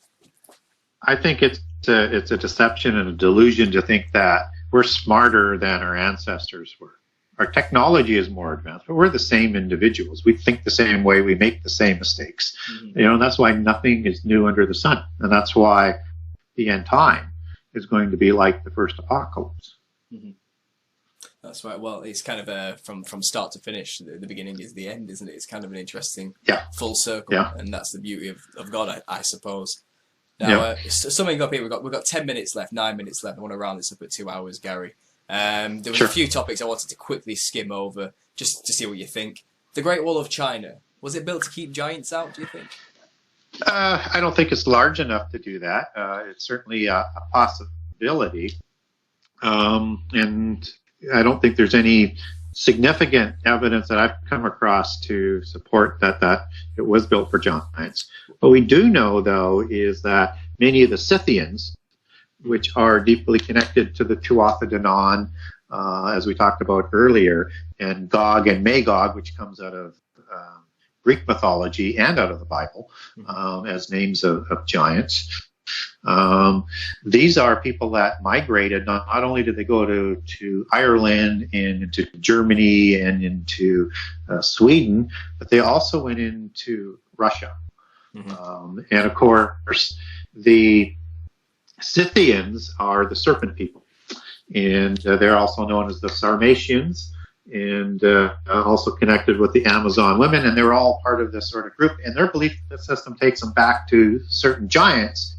I think it's a deception and a delusion to think that we're smarter than our ancestors were. Our technology is more advanced, but we're the same individuals. We think the same way. We make the same mistakes. And that's why nothing is new under the sun. And that's why the end time is going to be like the first apocalypse. That's right. Well, it's kind of from start to finish. The beginning is the end, isn't it? It's kind of an interesting full circle, and that's the beauty of God, I suppose. Now, summing up here, we've got 10 minutes left, 9 minutes left. I want to round this up at 2 hours, Gary. There was a few topics I wanted to quickly skim over, just to see what you think. The Great Wall of China, was it built to keep giants out, do you think? I don't think it's large enough to do that. It's certainly a possibility. And I don't think there's any significant evidence that I've come across to support that it was built for giants. What we do know, though, is that many of the Scythians, which are deeply connected to the 𝐤𝐴𝐼𝐷𝐸𝐼, as we talked about earlier, and Gog and Magog, which comes out of Greek mythology and out of the Bible as names of giants. These are people that migrated. Not only did they go to Ireland and into Germany and into Sweden, but they also went into Russia. And of course, the Scythians are the serpent people, and they're also known as the Sarmatians, and also connected with the Amazon women, and they're all part of this sort of group. And their belief system takes them back to certain giants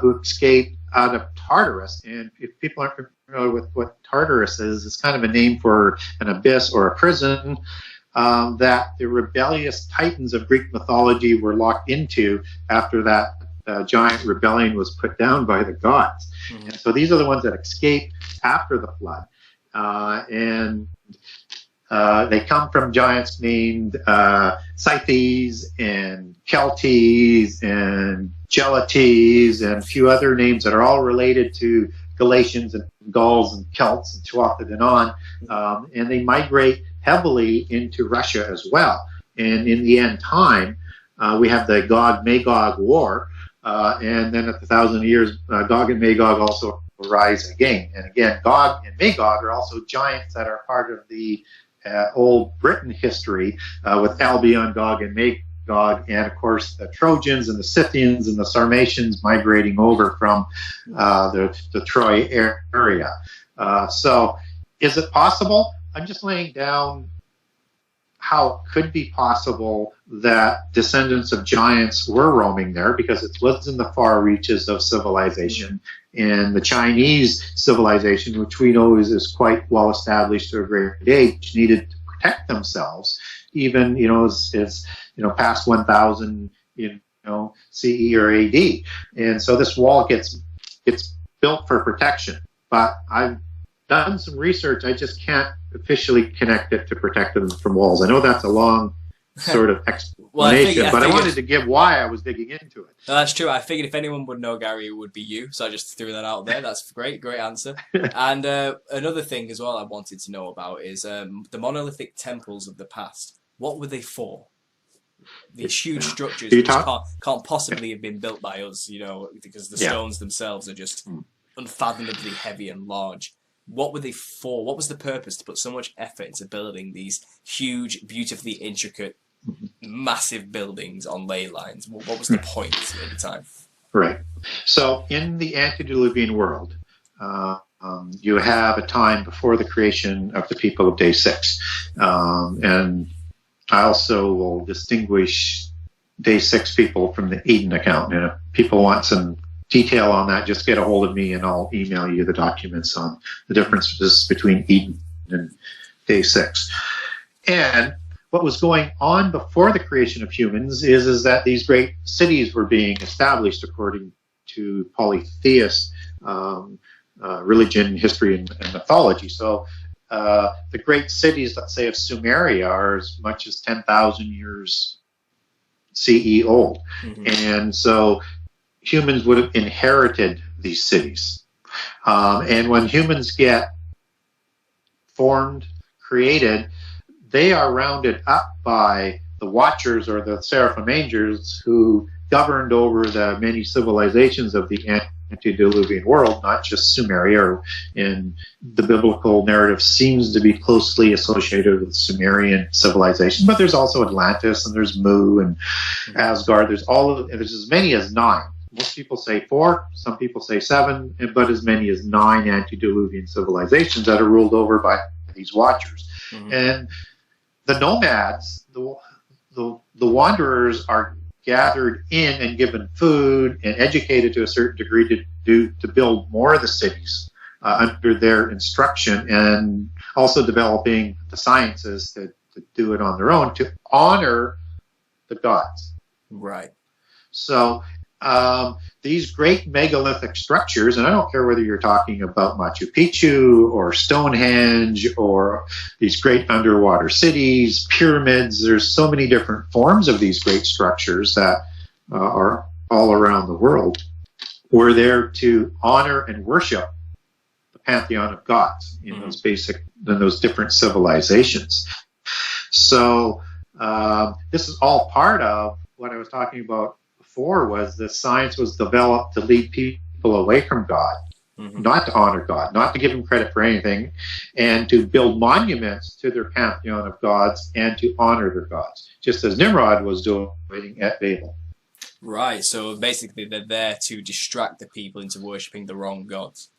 who escaped out of Tartarus. And if people aren't familiar with what Tartarus is, it's kind of a name for an abyss or a prison that the rebellious titans of Greek mythology were locked into after that giant rebellion was put down by the gods. And so these are the ones that escaped after the flood. And they come from giants named Scythes and Celtes and Gelates and a few other names that are all related to Galatians and Gauls and Celts and 𝐤𝐴𝐼𝐷𝐸𝐼. And they migrate heavily into Russia as well. And in the end time, we have the Gog-Magog war. And then at the 1,000 years, Gog and Magog also rise again. And again, Gog and Magog are also giants that are part of the old Britain history with Albion, Gog and Magog, and of course the Trojans and the Scythians and the Sarmatians migrating over from the Troy area. So is it possible? I'm just laying down how it could be possible that descendants of giants were roaming there, because it was in the far reaches of civilization. And the Chinese civilization, which we know is quite well established to a great age, needed to protect themselves, even as past 1,000 CE or AD. And so this wall gets built for protection. But I've done some research. I just can't officially connect it to protect them from walls. I know that's a long sort of explanation, but I wanted to give why I was digging into it. No, that's true. I figured if anyone would know Gary, it would be you. So I just threw that out there. That's great answer. And another thing as well I wanted to know about is the monolithic temples of the past. What were they for? These huge structures which can't possibly have been built by us, because the stones themselves are just unfathomably heavy and large. What were they for? What was the purpose to put so much effort into building these huge, beautifully intricate, massive buildings on ley lines? What was the point at the time? Right. So in the antediluvian world, you have a time before the creation of the people of day 6. And I also will distinguish day 6 people from the Eden account. And if people want some detail on that, just get a hold of me and I'll email you the documents on the differences between Eden and day 6. And what was going on before the creation of humans is that these great cities were being established according to polytheist religion, history, and mythology. So the great cities, let's say, of Sumeria are as much as 10,000 years CE old. And so humans would have inherited these cities. And when humans get formed, created, they are rounded up by the Watchers or the Seraphim angels who governed over the many civilizations of the antediluvian world, not just Sumeria, or in the biblical narrative seems to be closely associated with Sumerian civilization, but there's also Atlantis and there's Mu and Asgard. There's as many as 9. Most people say 4, some people say 7, but as many as 9 antediluvian civilizations that are ruled over by these Watchers. And the nomads, the wanderers, are gathered in and given food and educated to a certain degree to build more of the cities under their instruction, and also developing the sciences to do it on their own to honor the gods. Right. So these great megalithic structures, and I don't care whether you're talking about Machu Picchu or Stonehenge or these great underwater cities, pyramids, there's so many different forms of these great structures that are all around the world, were there to honor and worship the pantheon of gods in those different civilizations. So this is all part of what I was talking about before, was that science was developed to lead people away from God, not to honor God, not to give him credit for anything, and to build monuments to their pantheon of gods and to honor their gods, just as Nimrod was doing at Babel. Right, so basically they're there to distract the people into worshipping the wrong gods.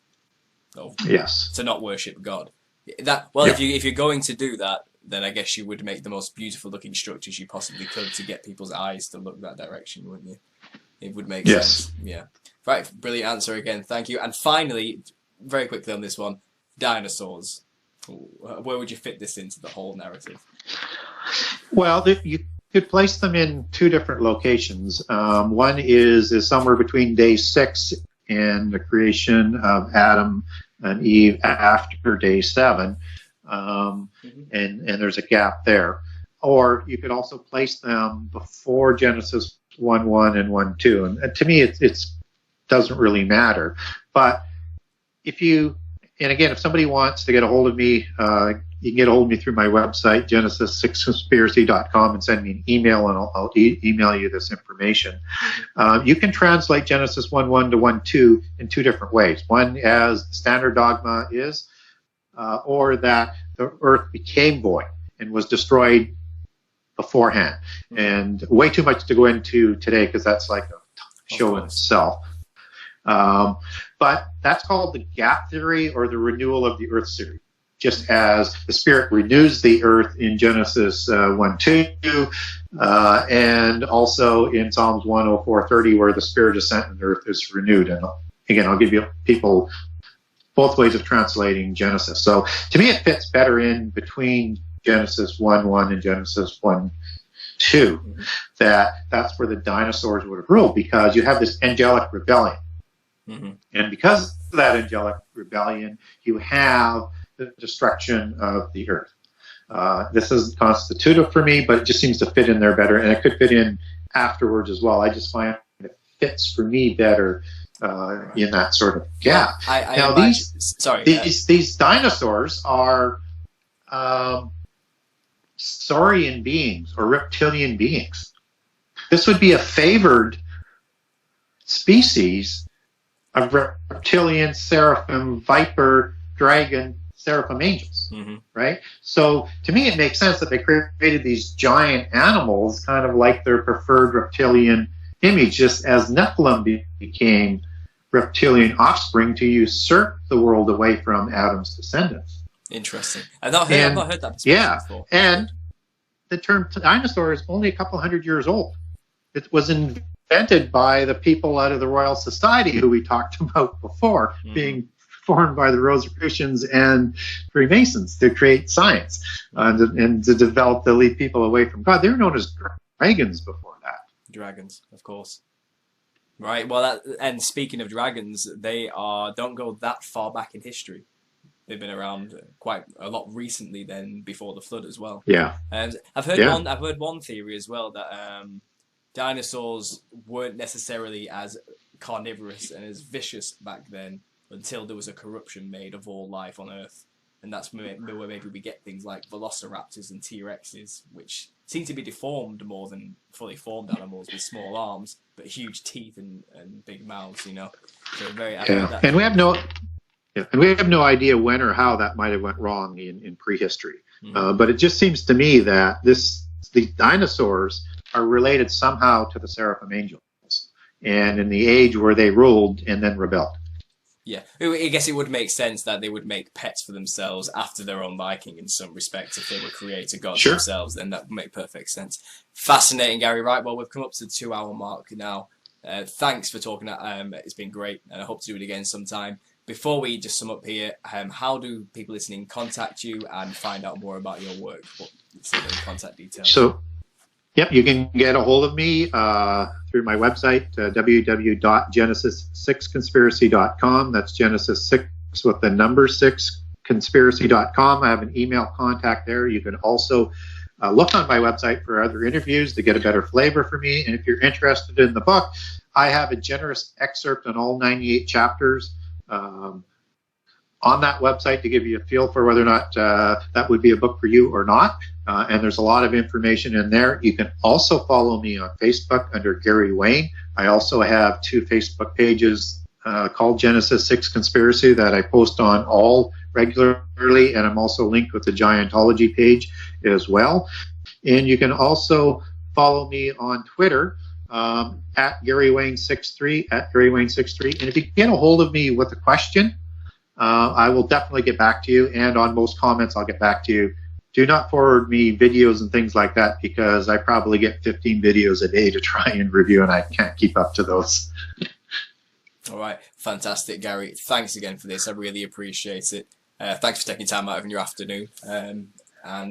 Yes. To not worship God. If you're going to do that, then I guess you would make the most beautiful looking structures you possibly could to get people's eyes to look that direction, wouldn't you? It would make sense. Yeah. Right, brilliant answer again, thank you. And finally, very quickly on this one, dinosaurs. Where would you fit this into the whole narrative? Well, you could place them in 2 different locations. One is somewhere between day 6 and the creation of Adam and Eve after day 7. And there's a gap there. Or you could also place them before Genesis 1:1 and 1:2. And to me, it doesn't really matter. But if somebody wants to get a hold of me, you can get a hold of me through my website, Genesis6conspiracy.com, and send me an email, and I'll email you this information. You can translate Genesis 1:1 to 1:2 in 2 different ways. One, as the standard dogma is, or that the earth became void and was destroyed beforehand. And way too much to go into today because that's like a show in itself. But that's called the gap theory, or the renewal of the earth theory. Just as the Spirit renews the earth in Genesis 1:2, and also in Psalms 104:30, where the Spirit is sent and the earth is renewed. And again, I'll give you people both ways of translating Genesis. So to me, it fits better in between Genesis 1:1 and Genesis 1:2. That's where the dinosaurs would have ruled, because you have this angelic rebellion. And because of that angelic rebellion, you have the destruction of the earth. This is constitutive for me, but it just seems to fit in there better, and it could fit in afterwards as well. I just find it fits for me better in that sort of gap. These dinosaurs are saurian beings or reptilian beings. This would be a favored species of reptilian, seraphim, viper, dragon, seraphim angels, right? So to me, it makes sense that they created these giant animals, kind of like their preferred reptilian image, just as Nephilim became reptilian offspring to usurp the world away from Adam's descendants. Interesting. I've not heard that perspective before. And the term dinosaur is only a couple hundred years old. It was invented by the people out of the Royal Society who we talked about before, being formed by the Rosicrucians and Freemasons to create science and to develop, to lead people away from God. They were known as dragons before that. Dragons, of course. Right. Well, and speaking of dragons, they don't go that far back in history. They've been around quite a lot recently than before the flood as well. Yeah. I've heard one theory as well that dinosaurs weren't necessarily as carnivorous and as vicious back then until there was a corruption made of all life on Earth. And that's where maybe we get things like velociraptors and T-Rexes, which seem to be deformed more than fully formed animals with small arms, but huge teeth and big mouths, you know. So and we have no idea when or how that might have went wrong in prehistory. But it just seems to me that the dinosaurs are related somehow to the seraphim angels, and in the age where they ruled and then rebelled. Yeah, I guess it would make sense that they would make pets for themselves after their own liking in some respects. If they were creator gods themselves, then that would make perfect sense. Fascinating, Gary. Right, well, we've come up to the 2-hour mark now. Thanks for talking. It's been great, and I hope to do it again sometime. Before we just sum up here, how do people listening contact you and find out more about your work? What's the contact details? So, yep, you can get a hold of me through my website, www.genesis6conspiracy.com. That's Genesis 6 with the number 6 conspiracy.com. I have an email contact there. You can also look on my website for other interviews to get a better flavor for me. And if you're interested in the book, I have a generous excerpt on all 98 chapters on that website to give you a feel for whether or not that would be a book for you or not. And there's a lot of information in there. You can also follow me on Facebook under Gary Wayne. I also have 2 Facebook pages called Genesis 6 Conspiracy that I post on all regularly, and I'm also linked with the Giantology page as well. And you can also follow me on Twitter at GaryWayne63, at GaryWayne63. And if you get a hold of me with a question, I will definitely get back to you. And on most comments, I'll get back to you. Do not forward me videos and things like that, because I probably get 15 videos a day to try and review, and I can't keep up to those. All right. Fantastic, Gary. Thanks again for this. I really appreciate it. Thanks for taking time out of your afternoon. And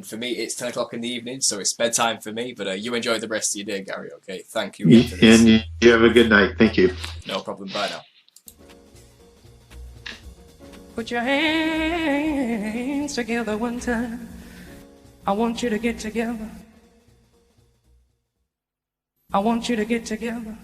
for me, it's 10 o'clock in the evening, so it's bedtime for me. But you enjoy the rest of your day, Gary, okay? Thank you. For this. And you have a good night. Thank you. No problem. Bye now. Put your hands together one time. I want you to get together. I want you to get together.